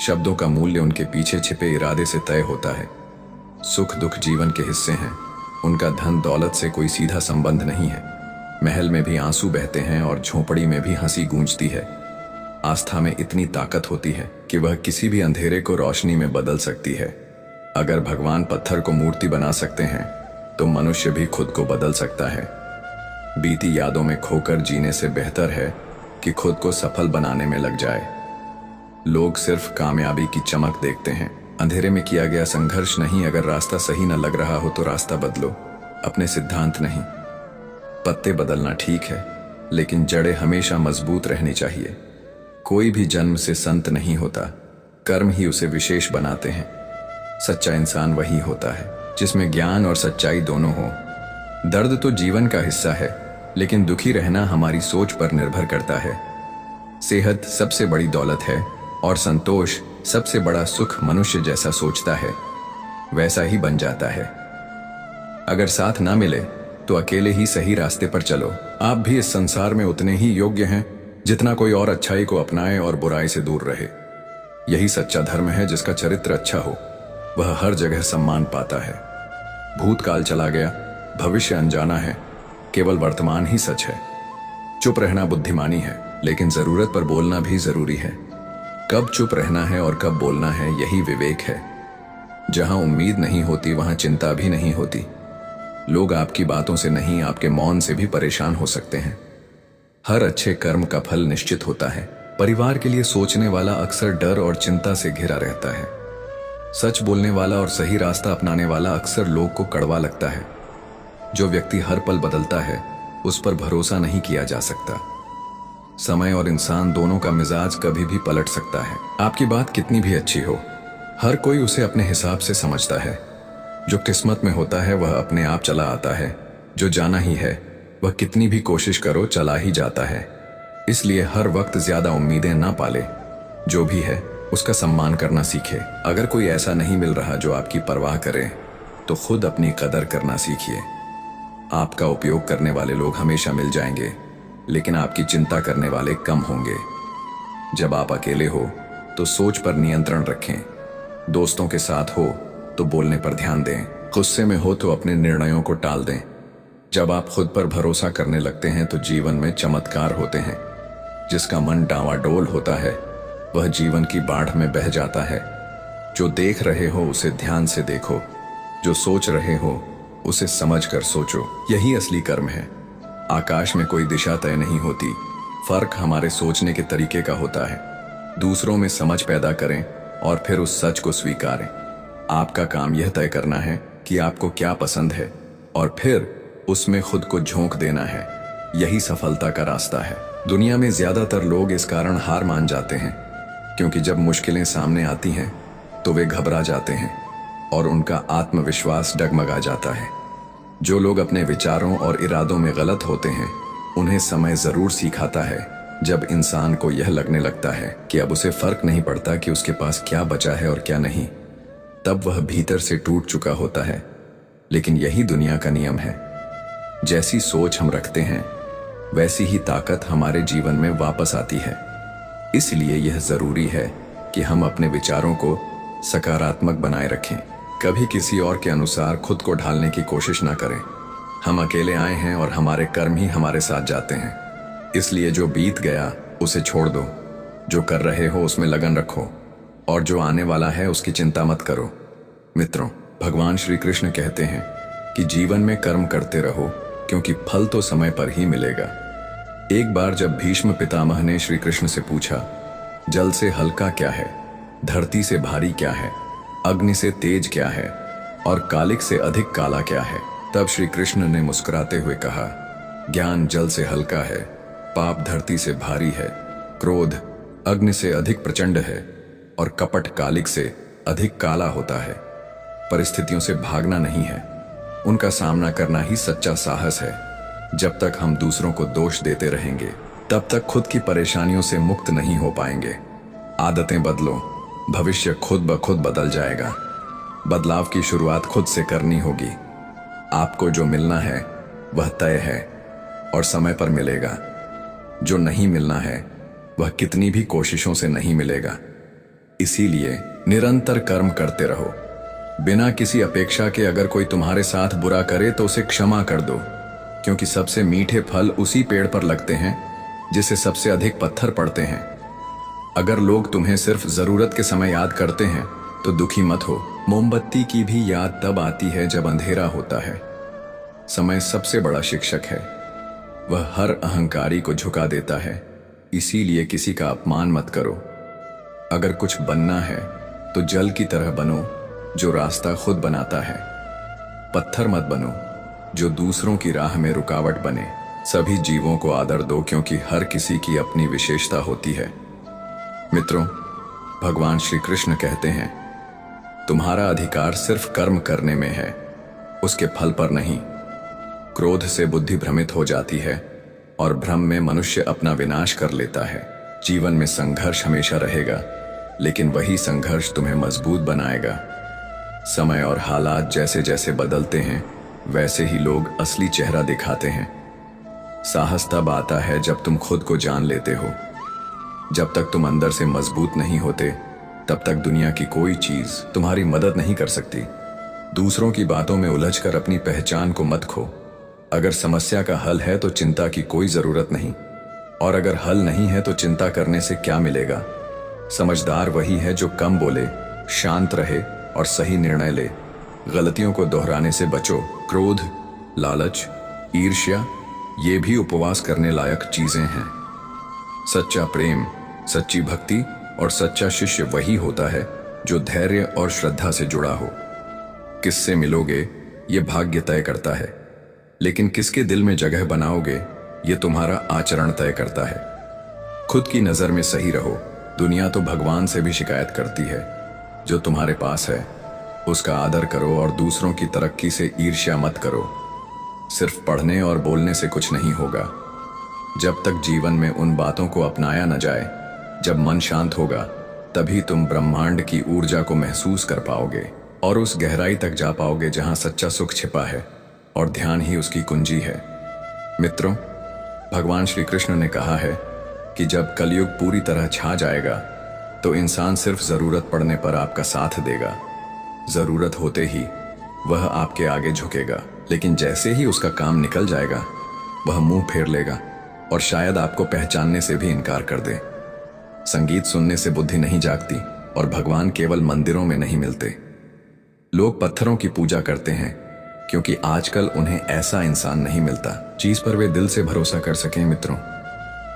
शब्दों का मूल्य उनके पीछे छिपे इरादे से तय होता है। सुख दुख जीवन के हिस्से हैं, उनका धन दौलत से कोई सीधा संबंध नहीं है। महल में भी आंसू बहते हैं और झोपड़ी में भी हंसी गूंजती है। आस्था में इतनी ताकत होती है कि वह किसी भी अंधेरे को रोशनी में बदल सकती है। अगर भगवान पत्थर को मूर्ति बना सकते हैं तो मनुष्य भी खुद को बदल सकता है। बीती यादों में खोकर जीने से बेहतर है कि खुद को सफल बनाने में लग जाए। लोग सिर्फ कामयाबी की चमक देखते हैं, अंधेरे में किया गया संघर्ष नहीं। अगर रास्ता सही न लग रहा हो तो रास्ता बदलो, अपने सिद्धांत नहीं। पत्ते बदलना ठीक है, लेकिन जड़ें हमेशा मजबूत रहनी चाहिए। कोई भी जन्म से संत नहीं होता, कर्म ही उसे विशेष बनाते हैं। सच्चा इंसान वही होता है जिसमें ज्ञान और सच्चाई दोनों हो। दर्द तो जीवन का हिस्सा है, लेकिन दुखी रहना हमारी सोच पर निर्भर करता है। सेहत सबसे बड़ी दौलत है और संतोष सबसे बड़ा सुख मनुष्य जैसा सोचता है वैसा ही बन जाता है। अगर साथ ना मिले तो अकेले ही सही रास्ते पर चलो। आप भी इस संसार में उतने ही योग्य हैं जितना कोई और अच्छाई को अपनाए और बुराई से दूर रहे। यही सच्चा धर्म है। जिसका चरित्र अच्छा हो वह हर जगह सम्मान पाता है। भूतकाल चला गया, भविष्य अनजाना है, केवल वर्तमान ही सच है। चुप रहना बुद्धिमानी है, लेकिन जरूरत पर बोलना भी जरूरी है। कब चुप रहना है और कब बोलना है, यही विवेक है। जहां उम्मीद नहीं होती वहां चिंता भी नहीं होती। लोग आपकी बातों से नहीं, आपके मौन से भी परेशान हो सकते हैं। हर अच्छे कर्म का फल निश्चित होता है। परिवार के लिए सोचने वाला अक्सर डर और चिंता से घिरा रहता है। सच बोलने वाला और सही रास्ता अपनाने वाला अक्सर लोग को कड़वा लगता है। जो व्यक्ति हर पल बदलता है उस पर भरोसा नहीं किया जा सकता। समय और इंसान दोनों का मिजाज कभी भी पलट सकता है। आपकी बात कितनी भी अच्छी हो, हर कोई उसे अपने हिसाब से समझता है। जो किस्मत में होता है वह अपने आप चला आता है। जो जाना ही है वह कितनी भी कोशिश करो चला ही जाता है। इसलिए हर वक्त ज्यादा उम्मीदें ना पाले। जो भी है उसका सम्मान करना सीखे। अगर कोई ऐसा नहीं मिल रहा जो आपकी परवाह करे तो खुद अपनी कदर करना सीखिए। आपका उपयोग करने वाले लोग हमेशा मिल जाएंगे, लेकिन आपकी चिंता करने वाले कम होंगे। जब आप अकेले हो तो सोच पर नियंत्रण रखें। दोस्तों के साथ हो तो बोलने पर ध्यान दें। गुस्से में हो तो अपने निर्णयों को टाल दें। जब आप खुद पर भरोसा करने लगते हैं तो जीवन में चमत्कार होते हैं। जिसका मन डांवाडोल होता है वह जीवन की बाढ़ में बह जाता है। जो देख रहे हो उसे ध्यान से देखो, जो सोच रहे हो उसे समझ कर सोचो। यही असली कर्म है। आकाश में कोई दिशा तय नहीं होती, फर्क हमारे सोचने के तरीके का होता है। दूसरों में समझ पैदा करें और फिर उस सच को स्वीकारें। आपका काम यह तय करना है कि आपको क्या पसंद है और फिर उसमें खुद को झोंक देना है। यही सफलता का रास्ता है। दुनिया में ज्यादातर लोग इस कारण हार मान जाते हैं क्योंकि जब मुश्किलें सामने आती हैं तो वे घबरा जाते हैं और उनका आत्मविश्वास डगमगा जाता है। जो लोग अपने विचारों और इरादों में गलत होते हैं उन्हें समय जरूर सिखाता है। जब इंसान को यह लगने लगता है कि अब उसे फर्क नहीं पड़ता कि उसके पास क्या बचा है और क्या नहीं, तब वह भीतर से टूट चुका होता है। लेकिन यही दुनिया का नियम है। जैसी सोच हम रखते हैं वैसी ही ताकत हमारे जीवन में वापस आती है। इसलिए यह जरूरी है कि हम अपने विचारों को सकारात्मक बनाए रखें। कभी किसी और के अनुसार खुद को ढालने की कोशिश ना करें। हम अकेले आए हैं और हमारे कर्म ही हमारे साथ जाते हैं। इसलिए जो बीत गया उसे छोड़ दो। जो कर रहे हो उसमें लगन रखो और जो आने वाला है उसकी चिंता मत करो। मित्रों, भगवान श्री कृष्ण कहते हैं कि जीवन में कर्म करते रहो क्योंकि फल तो समय पर ही मिलेगा। एक बार जब भीष्म पितामह ने श्री कृष्ण से पूछा, जल से हल्का क्या है, धरती से भारी क्या है, अग्नि से तेज क्या है और कालिक से अधिक काला क्या है, तब श्री कृष्ण ने मुस्कुराते हुए कहा, ज्ञान जल से हल्का है, पाप धरती से भारी है, क्रोध अग्नि से अधिक प्रचंड है और कपट कालिक से अधिक काला होता है। परिस्थितियों से भागना नहीं है, उनका सामना करना ही सच्चा साहस है। जब तक हम दूसरों को दोष देते रहेंगे तब तक खुद की परेशानियों से मुक्त नहीं हो पाएंगे। आदतें बदलो, भविष्य खुद ब खुद बदल जाएगा। बदलाव की शुरुआत खुद से करनी होगी। आपको जो मिलना है वह तय है और समय पर मिलेगा। जो नहीं मिलना है वह कितनी भी कोशिशों से नहीं मिलेगा। इसीलिए निरंतर कर्म करते रहो, बिना किसी अपेक्षा के। अगर कोई तुम्हारे साथ बुरा करे तो उसे क्षमा कर दो, क्योंकि सबसे मीठे फल उसी पेड़ पर लगते हैं जिसे सबसे अधिक पत्थर पड़ते हैं। अगर लोग तुम्हें सिर्फ जरूरत के समय याद करते हैं तो दुखी मत हो। मोमबत्ती की भी याद तब आती है जब अंधेरा होता है। समय सबसे बड़ा शिक्षक है, वह हर अहंकारी को झुका देता है। इसीलिए किसी का अपमान मत करो। अगर कुछ बनना है तो जल की तरह बनो जो रास्ता खुद बनाता है। पत्थर मत बनो जो दूसरों की राह में रुकावट बने। सभी जीवों को आदर दो क्योंकि हर किसी की अपनी विशेषता होती है। मित्रों, भगवान श्री कृष्ण कहते हैं, तुम्हारा अधिकार सिर्फ कर्म करने में है, उसके फल पर नहीं। क्रोध से बुद्धि भ्रमित हो जाती है और भ्रम में मनुष्य अपना विनाश कर लेता है। जीवन में संघर्ष हमेशा रहेगा, लेकिन वही संघर्ष तुम्हें मजबूत बनाएगा। समय और हालात जैसे जैसे बदलते हैं, वैसे ही लोग असली चेहरा दिखाते हैं। साहस तब आता है जब तुम खुद को जान लेते हो। जब तक तुम अंदर से मजबूत नहीं होते, तब तक दुनिया की कोई चीज तुम्हारी मदद नहीं कर सकती। दूसरों की बातों में उलझकर अपनी पहचान को मत खो। अगर समस्या का हल है तो चिंता की कोई जरूरत नहीं, और अगर हल नहीं है तो चिंता करने से क्या मिलेगा। समझदार वही है जो कम बोले, शांत रहे और सही निर्णय ले। गलतियों को दोहराने से बचो। क्रोध, लालच, ईर्ष्या, ये भी उपवास करने लायक चीजें हैं। सच्चा प्रेम, सच्ची भक्ति और सच्चा शिष्य वही होता है जो धैर्य और श्रद्धा से जुड़ा हो। किससे मिलोगे ये भाग्य तय करता है, लेकिन किसके दिल में जगह बनाओगे ये तुम्हारा आचरण तय करता है। खुद की नजर में सही रहो। दुनिया तो भगवान से भी शिकायत करती है। जो तुम्हारे पास है उसका आदर करो और दूसरों की तरक्की से ईर्ष्या मत करो। सिर्फ पढ़ने और बोलने से कुछ नहीं होगा। जब तक जीवन में उन बातों को अपनाया न जाए, जब मन शांत होगा, तभी तुम ब्रह्मांड की ऊर्जा को महसूस कर पाओगे और उस गहराई तक जा पाओगे जहां सच्चा सुख छिपा है और ध्यान ही उसकी कुंजी है। मित्रों, भगवान श्री कृष्ण ने कहा है कि जब कलयुग पूरी तरह छा जाएगा तो इंसान सिर्फ जरूरत पड़ने पर आपका साथ देगा। जरूरत होते ही वह आपके आगे झुकेगा, लेकिन जैसे ही उसका काम निकल जाएगा वह मुंह फेर लेगा और शायद आपको पहचानने से भी इनकार कर दे। संगीत सुनने से बुद्धि नहीं जागती और भगवान केवल मंदिरों में नहीं मिलते। लोग पत्थरों की पूजा करते हैं क्योंकि आजकल उन्हें ऐसा इंसान नहीं मिलता जिस पर वे दिल से भरोसा कर सकें। मित्रों,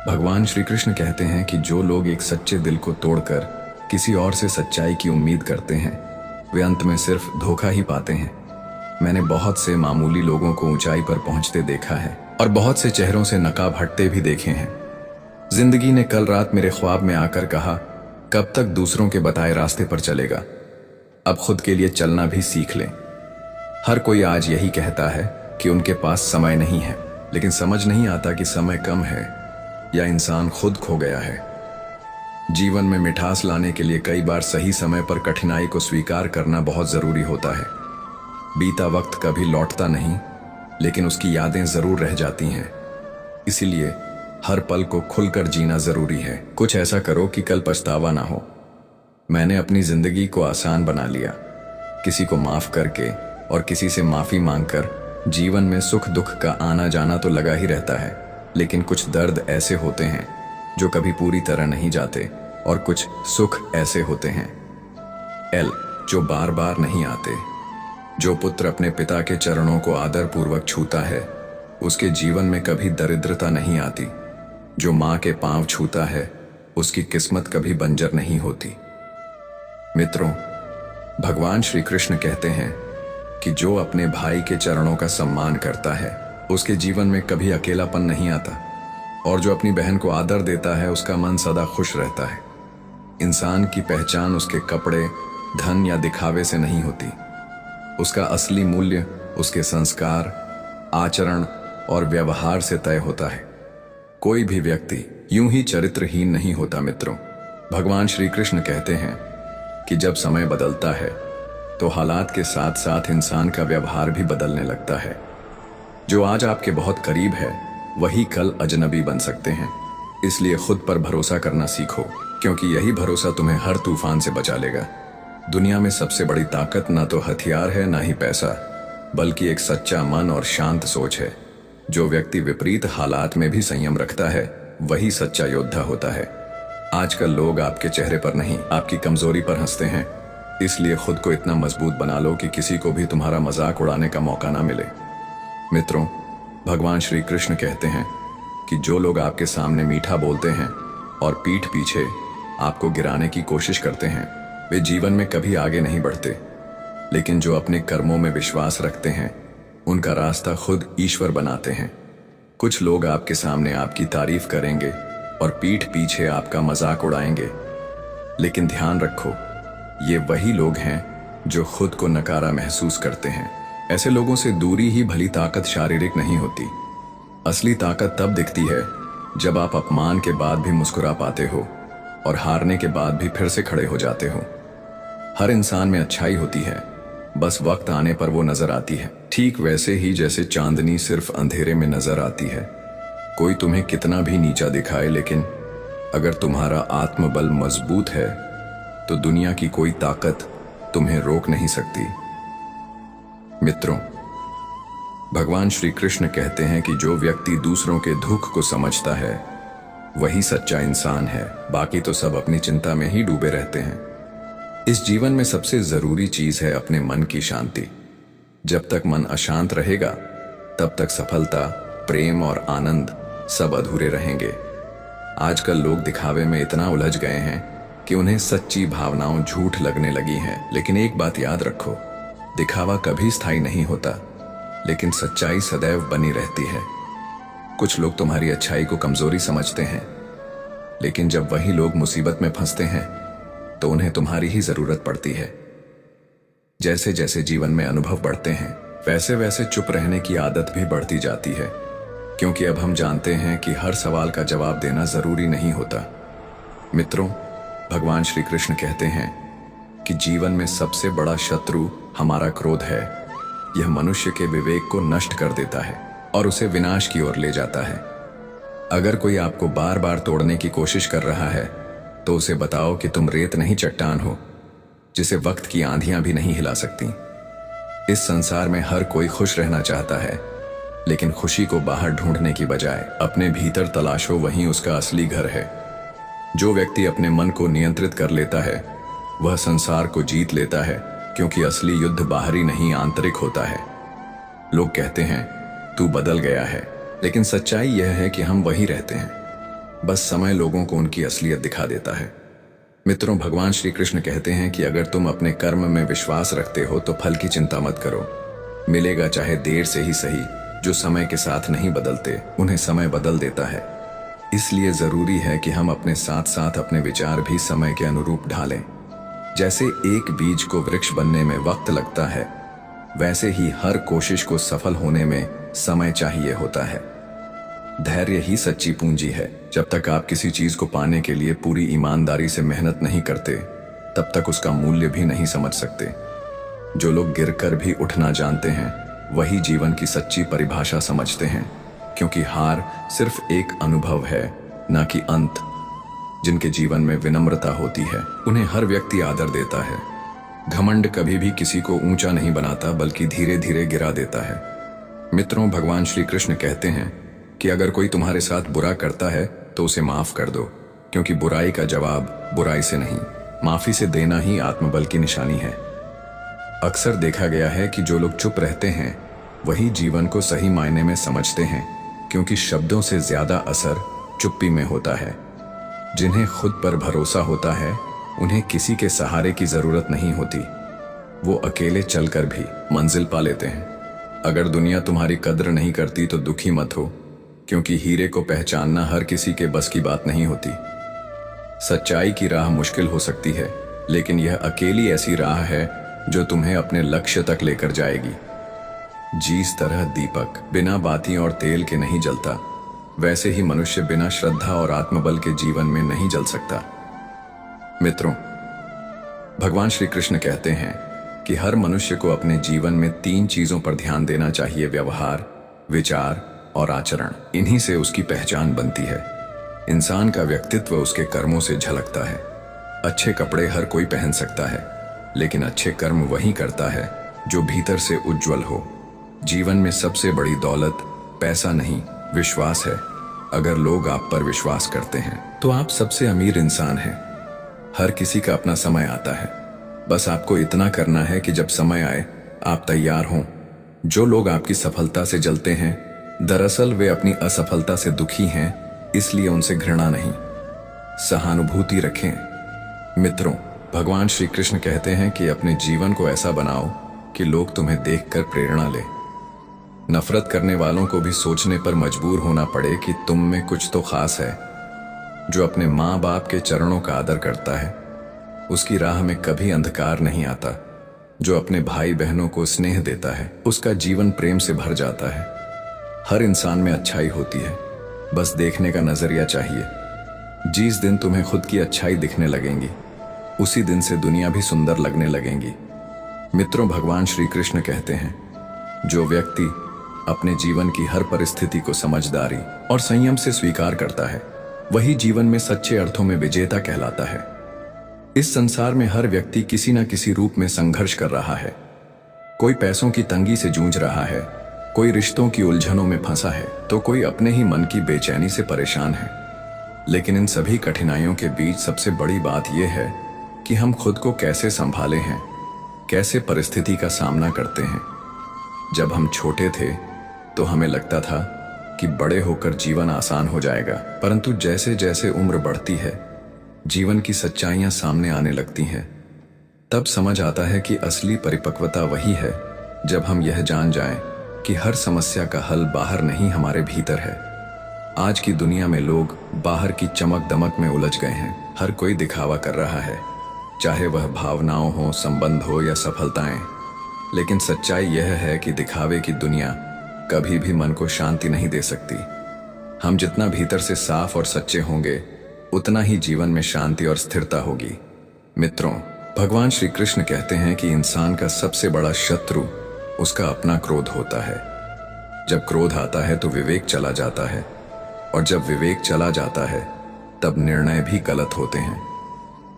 भगवान श्री कृष्ण कहते हैं कि जो लोग एक सच्चे दिल को तोड़कर किसी और से सच्चाई की उम्मीद करते हैं, वे अंत में सिर्फ धोखा ही पाते हैं। मैंने बहुत से मामूली लोगों को ऊंचाई पर पहुंचते देखा है और बहुत से चेहरों से नकाब हटते भी देखे हैं। जिंदगी ने कल रात मेरे ख्वाब में आकर कहा, कब तक दूसरों के बताए रास्ते पर चलेगा, अब खुद के लिए चलना भी सीख लें। हर कोई आज यही कहता है कि उनके पास समय नहीं है, लेकिन समझ नहीं आता कि समय कम है या इंसान खुद खो गया है। जीवन में मिठास लाने के लिए कई बार सही समय पर कठिनाई को स्वीकार करना बहुत जरूरी होता है। बीता वक्त कभी लौटता नहीं, लेकिन उसकी यादें जरूर रह जाती हैं। इसीलिए हर पल को खुलकर जीना जरूरी है। कुछ ऐसा करो कि कल पछतावा ना हो। मैंने अपनी जिंदगी को आसान बना लिया, किसी को माफ करके और किसी से माफी मांगकर। जीवन में सुख दुख का आना जाना तो लगा ही रहता है, लेकिन कुछ दर्द ऐसे होते हैं जो कभी पूरी तरह नहीं जाते और कुछ सुख ऐसे होते हैं जो बार बार नहीं आते। जो पुत्र अपने पिता के चरणों को आदर पूर्वक छूता है, उसके जीवन में कभी दरिद्रता नहीं आती। जो मां के पांव छूता है, उसकी किस्मत कभी बंजर नहीं होती। मित्रों, भगवान श्री कृष्ण कहते हैं कि जो अपने भाई के चरणों का सम्मान करता है, उसके जीवन में कभी अकेलापन नहीं आता, और जो अपनी बहन को आदर देता है, उसका मन सदा खुश रहता है। इंसान की पहचान उसके कपड़े, धन या दिखावे से नहीं होती। उसका असली मूल्य उसके संस्कार, आचरण और व्यवहार से तय होता है। कोई भी व्यक्ति यूं ही चरित्रहीन नहीं होता। मित्रों, भगवान श्री कृष्ण कहते हैं कि जब समय बदलता है तो हालात के साथ साथ इंसान का व्यवहार भी बदलने लगता है। जो आज आपके बहुत करीब है, वही कल अजनबी बन सकते हैं। इसलिए खुद पर भरोसा करना सीखो, क्योंकि यही भरोसा तुम्हें हर तूफान से बचा लेगा। दुनिया में सबसे बड़ी ताकत ना तो हथियार है ना ही पैसा, बल्कि एक सच्चा मन और शांत सोच है। जो व्यक्ति विपरीत हालात में भी संयम रखता है, वही सच्चा योद्धा होता है। आजकल लोग आपके चेहरे पर नहीं, आपकी कमजोरी पर हंसते हैं। इसलिए खुद को इतना मजबूत बना लो कि किसी को भी तुम्हारा मजाक उड़ाने का मौका ना मिले। मित्रों, भगवान श्री कृष्ण कहते हैं कि जो लोग आपके सामने मीठा बोलते हैं और पीठ पीछे आपको गिराने की कोशिश करते हैं, वे जीवन में कभी आगे नहीं बढ़ते। लेकिन जो अपने कर्मों में विश्वास रखते हैं, उनका रास्ता खुद ईश्वर बनाते हैं। कुछ लोग आपके सामने आपकी तारीफ करेंगे और पीठ पीछे आपका मजाक उड़ाएंगे, लेकिन ध्यान रखो, ये वही लोग हैं जो खुद को नकारा महसूस करते हैं। ऐसे लोगों से दूरी ही भली ताकत शारीरिक नहीं होती। असली ताकत तब दिखती है जब आप अपमान के बाद भी मुस्कुरा पाते हो और हारने के बाद भी फिर से खड़े हो जाते हो। हर इंसान में अच्छाई होती है, बस वक्त आने पर वो नजर आती है। ठीक वैसे ही जैसे चांदनी सिर्फ अंधेरे में नजर आती है। कोई तुम्हें कितना भी नीचा दिखाए, लेकिन अगर तुम्हारा आत्मबल मजबूत है तो दुनिया की कोई ताकत तुम्हें रोक नहीं सकती। मित्रों, भगवान श्री कृष्ण कहते हैं कि जो व्यक्ति दूसरों के दुख को समझता है वही सच्चा इंसान है। बाकी तो सब अपनी चिंता में ही डूबे रहते हैं। इस जीवन में सबसे जरूरी चीज है अपने मन की शांति। जब तक मन अशांत रहेगा तब तक सफलता, प्रेम और आनंद सब अधूरे रहेंगे। आजकल लोग दिखावे में इतना उलझ गए हैं कि उन्हें सच्ची भावनाओं झूठ लगने लगी हैं। लेकिन एक बात याद रखो, दिखावा कभी स्थायी नहीं होता, लेकिन सच्चाई सदैव बनी रहती है। कुछ लोग तुम्हारी अच्छाई को कमजोरी समझते हैं, लेकिन जब वही लोग मुसीबत में फंसते हैं तो उन्हें तुम्हारी ही जरूरत पड़ती है। जैसे जैसे जीवन में अनुभव बढ़ते हैं वैसे वैसे चुप रहने की आदत भी बढ़ती जाती है, क्योंकि अब हम जानते हैं कि हर सवाल का जवाब देना जरूरी नहीं होता। मित्रों, भगवान श्री कृष्ण कहते हैं कि जीवन में सबसे बड़ा शत्रु हमारा क्रोध है। यह मनुष्य के विवेक को नष्ट कर देता है और उसे विनाश की ओर ले जाता है। अगर कोई आपको बार बार तोड़ने की कोशिश कर रहा है तो उसे बताओ कि तुम रेत नहीं चट्टान हो, जिसे वक्त की आंधियां भी नहीं हिला सकती। इस संसार में हर कोई खुश रहना चाहता है, लेकिन खुशी को बाहर ढूंढने की बजाय अपने भीतर तलाशो, वहीं उसका असली घर है। जो व्यक्ति अपने मन को नियंत्रित कर लेता है वह संसार को जीत लेता है, क्योंकि असली युद्ध बाहरी नहीं आंतरिक होता है। लोग कहते हैं तू बदल गया है, लेकिन सच्चाई यह है कि हम वही रहते हैं, बस समय लोगों को उनकी असलियत दिखा देता है। मित्रों, भगवान श्री कृष्ण कहते हैं कि अगर तुम अपने कर्म में विश्वास रखते हो तो फल की चिंता मत करो। मिलेगा चाहे देर से ही सही। जो समय के साथ नहीं बदलते उन्हें समय बदल देता है। इसलिए जरूरी है कि हम अपने साथ साथ अपने विचार भी समय के अनुरूप ढालें। जैसे एक बीज को वृक्ष बनने में वक्त लगता है, वैसे ही हर कोशिश को सफल होने में समय चाहिए होता है। धैर्य ही सच्ची पूंजी है। जब तक आप किसी चीज को पाने के लिए पूरी ईमानदारी से मेहनत नहीं करते, तब तक उसका मूल्य भी नहीं समझ सकते। जो लोग गिरकर भी उठना जानते हैं वही जीवन की सच्ची परिभाषा समझते हैं, क्योंकि हार सिर्फ एक अनुभव है, न कि अंत। जिनके जीवन में विनम्रता होती है उन्हें हर व्यक्ति आदर देता है। घमंड कभी भी किसी को ऊंचा नहीं बनाता, बल्कि धीरे धीरे गिरा देता है। मित्रों, भगवान श्री कृष्ण कहते हैं कि अगर कोई तुम्हारे साथ बुरा करता है तो उसे माफ कर दो, क्योंकि बुराई का जवाब बुराई से नहीं, माफी से देना ही आत्मबल की निशानी है। अक्सर देखा गया है कि जो लोग चुप रहते हैं वही जीवन को सही मायने में समझते हैं, क्योंकि शब्दों से ज्यादा असर चुप्पी में होता है। जिन्हें खुद पर भरोसा होता है उन्हें किसी के सहारे की जरूरत नहीं होती। वो अकेले चलकर भी मंजिल पा लेते हैं। अगर दुनिया तुम्हारी कद्र नहीं करती तो दुखी मत हो, क्योंकि हीरे को पहचानना हर किसी के बस की बात नहीं होती। सच्चाई की राह मुश्किल हो सकती है, लेकिन यह अकेली ऐसी राह है जो तुम्हें अपने लक्ष्य तक लेकर जाएगी। जिस तरह दीपक बिना बाती और तेल के नहीं जलता, वैसे ही मनुष्य बिना श्रद्धा और आत्मबल के जीवन में नहीं जल सकता। मित्रों, भगवान श्री कृष्ण कहते हैं कि हर मनुष्य को अपने जीवन में 3 चीजों पर ध्यान देना चाहिए: व्यवहार, विचार और आचरण। इन्हीं से उसकी पहचान बनती है। इंसान का व्यक्तित्व उसके कर्मों से झलकता है। अच्छे कपड़े हर कोई पहन सकता है, लेकिन अच्छे कर्म वही करता है जो भीतर से उज्जवल हो। जीवन में सबसे बड़ी दौलत पैसा नहीं, विश्वास है। अगर लोग आप पर विश्वास करते हैं तो आप सबसे अमीर इंसान हैं। हर किसी का अपना समय आता है, बस आपको इतना करना है कि जब समय आए आप तैयार हों। जो लोग आपकी सफलता से जलते हैं, दरअसल वे अपनी असफलता से दुखी हैं, इसलिए उनसे घृणा नहीं, सहानुभूति रखें। मित्रों, भगवान श्री कृष्ण कहते हैं कि अपने जीवन को ऐसा बनाओ कि लोग तुम्हें देखकर प्रेरणा ले। नफरत करने वालों को भी सोचने पर मजबूर होना पड़े कि तुम में कुछ तो खास है। जो अपने माँ बाप के चरणों का आदर करता है उसकी राह में कभी अंधकार नहीं आता। जो अपने भाई बहनों को स्नेह देता है, उसका जीवन प्रेम से भर जाता है। हर इंसान में अच्छाई होती है, बस देखने का नजरिया चाहिए। जिस दिन तुम्हें खुद की अच्छाई दिखने लगेंगी, उसी दिन से दुनिया भी सुंदर लगने लगेंगी। मित्रों, भगवान श्री कृष्ण कहते हैं, जो व्यक्ति अपने जीवन की हर परिस्थिति को समझदारी और संयम से स्वीकार करता है, वही जीवन में सच्चे अर्थों में विजेता कहलाता है। इस संसार में हर व्यक्ति किसी न किसी रूप में संघर्ष कर रहा है। कोई पैसों की तंगी से जूझ रहा है, कोई रिश्तों की उलझनों में फंसा है, तो कोई अपने ही मन की बेचैनी से परेशान है। लेकिन इन सभी कठिनाइयों के बीच सबसे बड़ी बात यह है कि हम खुद को कैसे संभाले हैं, कैसे परिस्थिति का सामना करते हैं। जब हम छोटे थे तो हमें लगता था कि बड़े होकर जीवन आसान हो जाएगा, परंतु जैसे जैसे उम्र बढ़ती है, जीवन की सच्चाइयां सामने आने लगती हैं। तब समझ आता है कि असली परिपक्वता वही है जब हम यह जान जाएं कि हर समस्या का हल बाहर नहीं, हमारे भीतर है। आज की दुनिया में लोग बाहर की चमक दमक में उलझ गए हैं। हर कोई दिखावा कर रहा है, चाहे वह भावनाओं हो, संबंध हो या सफलताएं। लेकिन सच्चाई यह है कि दिखावे की दुनिया कभी भी मन को शांति नहीं दे सकती। हम जितना भीतर से साफ और सच्चे होंगे, उतना ही जीवन में शांति और स्थिरता होगी। मित्रों, भगवान श्री कृष्ण कहते हैं कि इंसान का सबसे बड़ा शत्रु उसका अपना क्रोध होता है। जब क्रोध आता है तो विवेक चला जाता है, और जब विवेक चला जाता है तब निर्णय भी गलत होते हैं।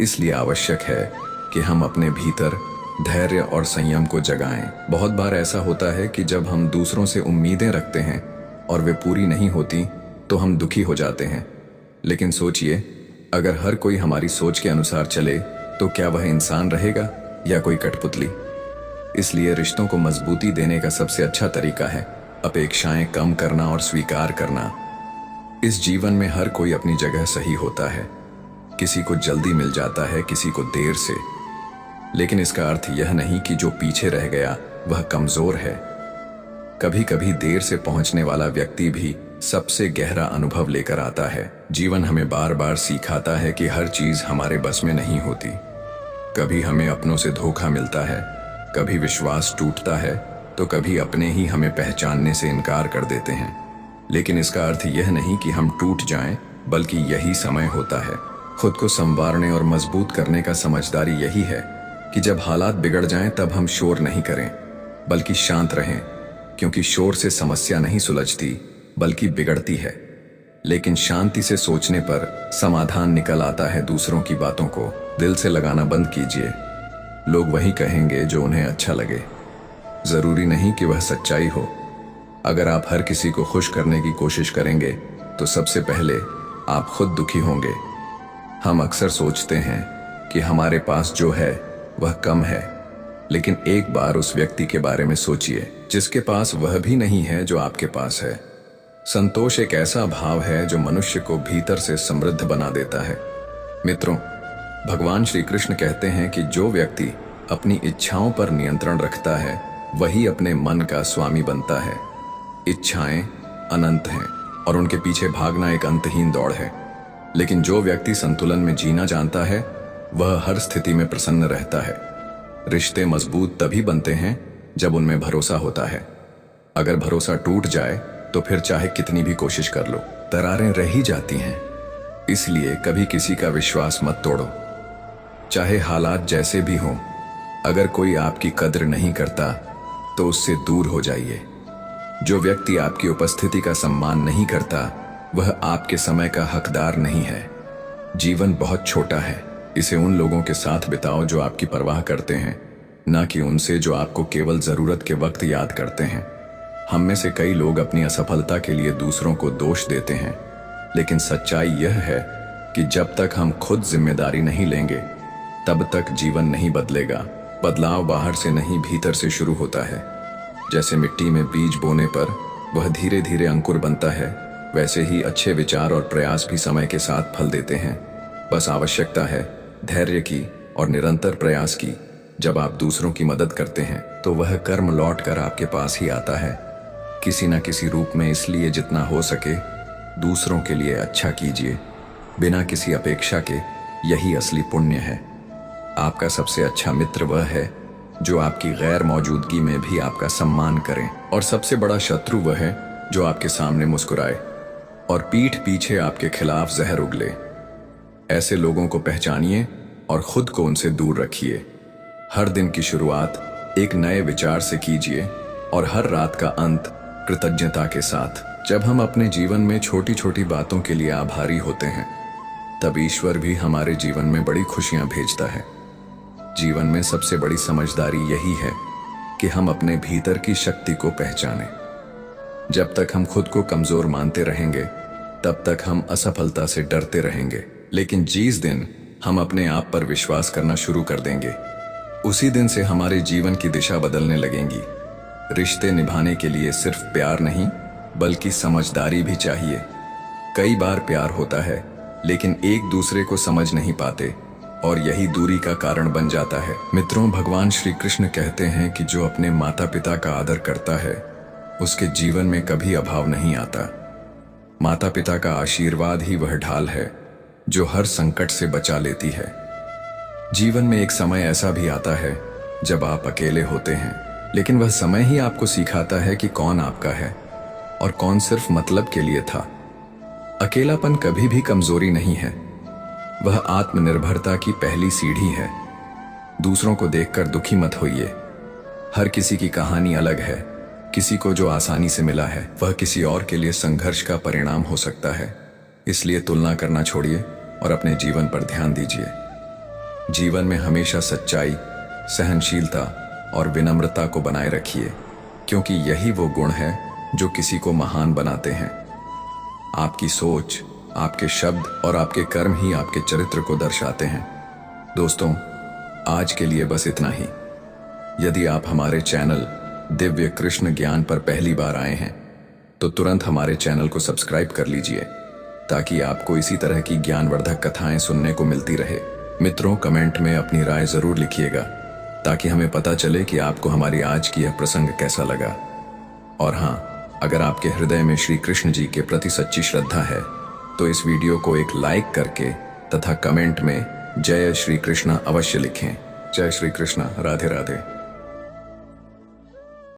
इसलिए आवश्यक है कि हम अपने भीतर धैर्य और संयम को जगाएं। बहुत बार ऐसा होता है कि जब हम दूसरों से उम्मीदें रखते हैं और वे पूरी नहीं होती तो हम दुखी हो जाते हैं। लेकिन सोचिए, अगर हर कोई हमारी सोच के अनुसार चले तो क्या वह इंसान रहेगा या कोई कठपुतली। इसलिए रिश्तों को मजबूती देने का सबसे अच्छा तरीका है अपेक्षाएं कम करना और स्वीकार करना। इस जीवन में हर कोई अपनी जगह सही होता है। किसी को जल्दी मिल जाता है, किसी को देर से। लेकिन इसका अर्थ यह नहीं कि जो पीछे रह गया वह कमजोर है। कभी कभी देर से पहुंचने वाला व्यक्ति भी सबसे गहरा अनुभव लेकर आता है। जीवन हमें बार बार सिखाता है कि हर चीज हमारे बस में नहीं होती। कभी हमें अपनों से धोखा मिलता है, कभी विश्वास टूटता है, तो कभी अपने ही हमें पहचानने से इनकार कर देते हैं। लेकिन इसका अर्थ यह नहीं कि हम टूट जाएं, बल्कि यही समय होता है खुद को संवारने और मजबूत करने का। समझदारी यही है कि जब हालात बिगड़ जाएं तब हम शोर नहीं करें, बल्कि शांत रहें, क्योंकि शोर से समस्या नहीं सुलझती बल्कि बिगड़ती है। लेकिन शांति से सोचने पर समाधान निकल आता है। दूसरों की बातों को दिल से लगाना बंद कीजिए। लोग वही कहेंगे जो उन्हें अच्छा लगे, जरूरी नहीं कि वह सच्चाई हो। अगर आप हर किसी को खुश करने की कोशिश करेंगे तो सबसे पहले आप खुद दुखी होंगे। हम अक्सर सोचते हैं कि हमारे पास जो है वह कम है, लेकिन एक बार उस व्यक्ति के बारे में सोचिए जिसके पास वह भी नहीं है जो आपके पास है। संतोष एक ऐसा भाव है जो मनुष्य को भीतर से समृद्ध बना देता है। मित्रों, भगवान श्री कृष्ण कहते हैं कि जो व्यक्ति अपनी इच्छाओं पर नियंत्रण रखता है, वही अपने मन का स्वामी बनता है। इच्छाएं अनंत हैं और उनके पीछे भागना एक अंतहीन दौड़ है। लेकिन जो व्यक्ति संतुलन में जीना जानता है, वह हर स्थिति में प्रसन्न रहता है। रिश्ते मजबूत तभी बनते हैं जब उनमें भरोसा होता है। अगर भरोसा टूट जाए तो फिर चाहे कितनी भी कोशिश कर लो, दरारें रह ही जाती हैं। इसलिए कभी किसी का विश्वास मत तोड़ो, चाहे हालात जैसे भी हों। अगर कोई आपकी कद्र नहीं करता तो उससे दूर हो जाइए। जो व्यक्ति आपकी उपस्थिति का सम्मान नहीं करता, वह आपके समय का हकदार नहीं है। जीवन बहुत छोटा है, इसे उन लोगों के साथ बिताओ जो आपकी परवाह करते हैं, ना कि उनसे जो आपको केवल जरूरत के वक्त याद करते हैं। हम में से कई लोग अपनी असफलता के लिए दूसरों को दोष देते हैं, लेकिन सच्चाई यह है कि जब तक हम खुद जिम्मेदारी नहीं लेंगे, तब तक जीवन नहीं बदलेगा। बदलाव बाहर से नहीं, भीतर से शुरू होता है। जैसे मिट्टी में बीज बोने पर वह धीरे धीरे अंकुर बनता है, वैसे ही अच्छे विचार और प्रयास भी समय के साथ फल देते हैं। बस आवश्यकता है धैर्य की और निरंतर प्रयास की। जब आप दूसरों की मदद करते हैं तो वह कर्म लौट कर आपके पास ही आता है, किसी न किसी रूप में। इसलिए जितना हो सके दूसरों के लिए अच्छा कीजिए, बिना किसी अपेक्षा के। यही असली पुण्य है। आपका सबसे अच्छा मित्र वह है जो आपकी गैर मौजूदगी में भी आपका सम्मान करें, और सबसे बड़ा शत्रु वह है जो आपके सामने मुस्कुराए और पीठ पीछे आपके खिलाफ जहर उगले। ऐसे लोगों को पहचानिए और खुद को उनसे दूर रखिए। हर दिन की शुरुआत एक नए विचार से कीजिए और हर रात का अंत कृतज्ञता के साथ। जब हम अपने जीवन में छोटी छोटी बातों के लिए आभारी होते हैं, तब ईश्वर भी हमारे जीवन में बड़ी खुशियां भेजता है। जीवन में सबसे बड़ी समझदारी यही है कि हम अपने भीतर की शक्ति को पहचानें। जब तक हम खुद को कमजोर मानते रहेंगे, तब तक हम असफलता से डरते रहेंगे। लेकिन जिस दिन हम अपने आप पर विश्वास करना शुरू कर देंगे, उसी दिन से हमारे जीवन की दिशा बदलने लगेंगी। रिश्ते निभाने के लिए सिर्फ प्यार नहीं, बल्कि समझदारी भी चाहिए। कई बार प्यार होता है, लेकिन एक दूसरे को समझ नहीं पाते, और यही दूरी का कारण बन जाता है। मित्रों, भगवान श्री कृष्ण कहते हैं कि जो अपने माता पिता का आदर करता है, उसके जीवन में कभी अभाव नहीं आता। माता पिता का आशीर्वाद ही वह ढाल है जो हर संकट से बचा लेती है। जीवन में एक समय ऐसा भी आता है जब आप अकेले होते हैं, लेकिन वह समय ही आपको सिखाता है कि कौन आपका है और कौन सिर्फ मतलब के लिए था। अकेलापन कभी भी कमजोरी नहीं है, वह आत्मनिर्भरता की पहली सीढ़ी है। दूसरों को देखकर दुखी मत होइए। हर किसी की कहानी अलग है। किसी को जो आसानी से मिला है, वह किसी और के लिए संघर्ष का परिणाम हो सकता है। इसलिए तुलना करना छोड़िए और अपने जीवन पर ध्यान दीजिए। जीवन में हमेशा सच्चाई, सहनशीलता और विनम्रता को बनाए रखिए, क्योंकि यही वो गुण है जो किसी को महान बनाते हैं। आपकी सोच, आपके शब्द और आपके कर्म ही आपके चरित्र को दर्शाते हैं। दोस्तों, आज के लिए बस इतना ही। यदि आप हमारे चैनल दिव्य कृष्ण ज्ञान पर पहली बार आए हैं, तो तुरंत हमारे चैनल को सब्सक्राइब कर लीजिए, ताकि आपको इसी तरह की ज्ञानवर्धक कथाएं सुनने को मिलती रहे। मित्रों, कमेंट में अपनी राय जरूर लिखिएगा, ताकि हमें पता चले कि आपको हमारी आज की यह प्रसंग कैसा लगा। और हाँ, अगर आपके हृदय में श्री कृष्ण जी के प्रति सच्ची श्रद्धा है, तो इस वीडियो को एक लाइक करके तथा कमेंट में जय श्री कृष्ण अवश्य लिखें। जय श्री कृष्ण। राधे राधे।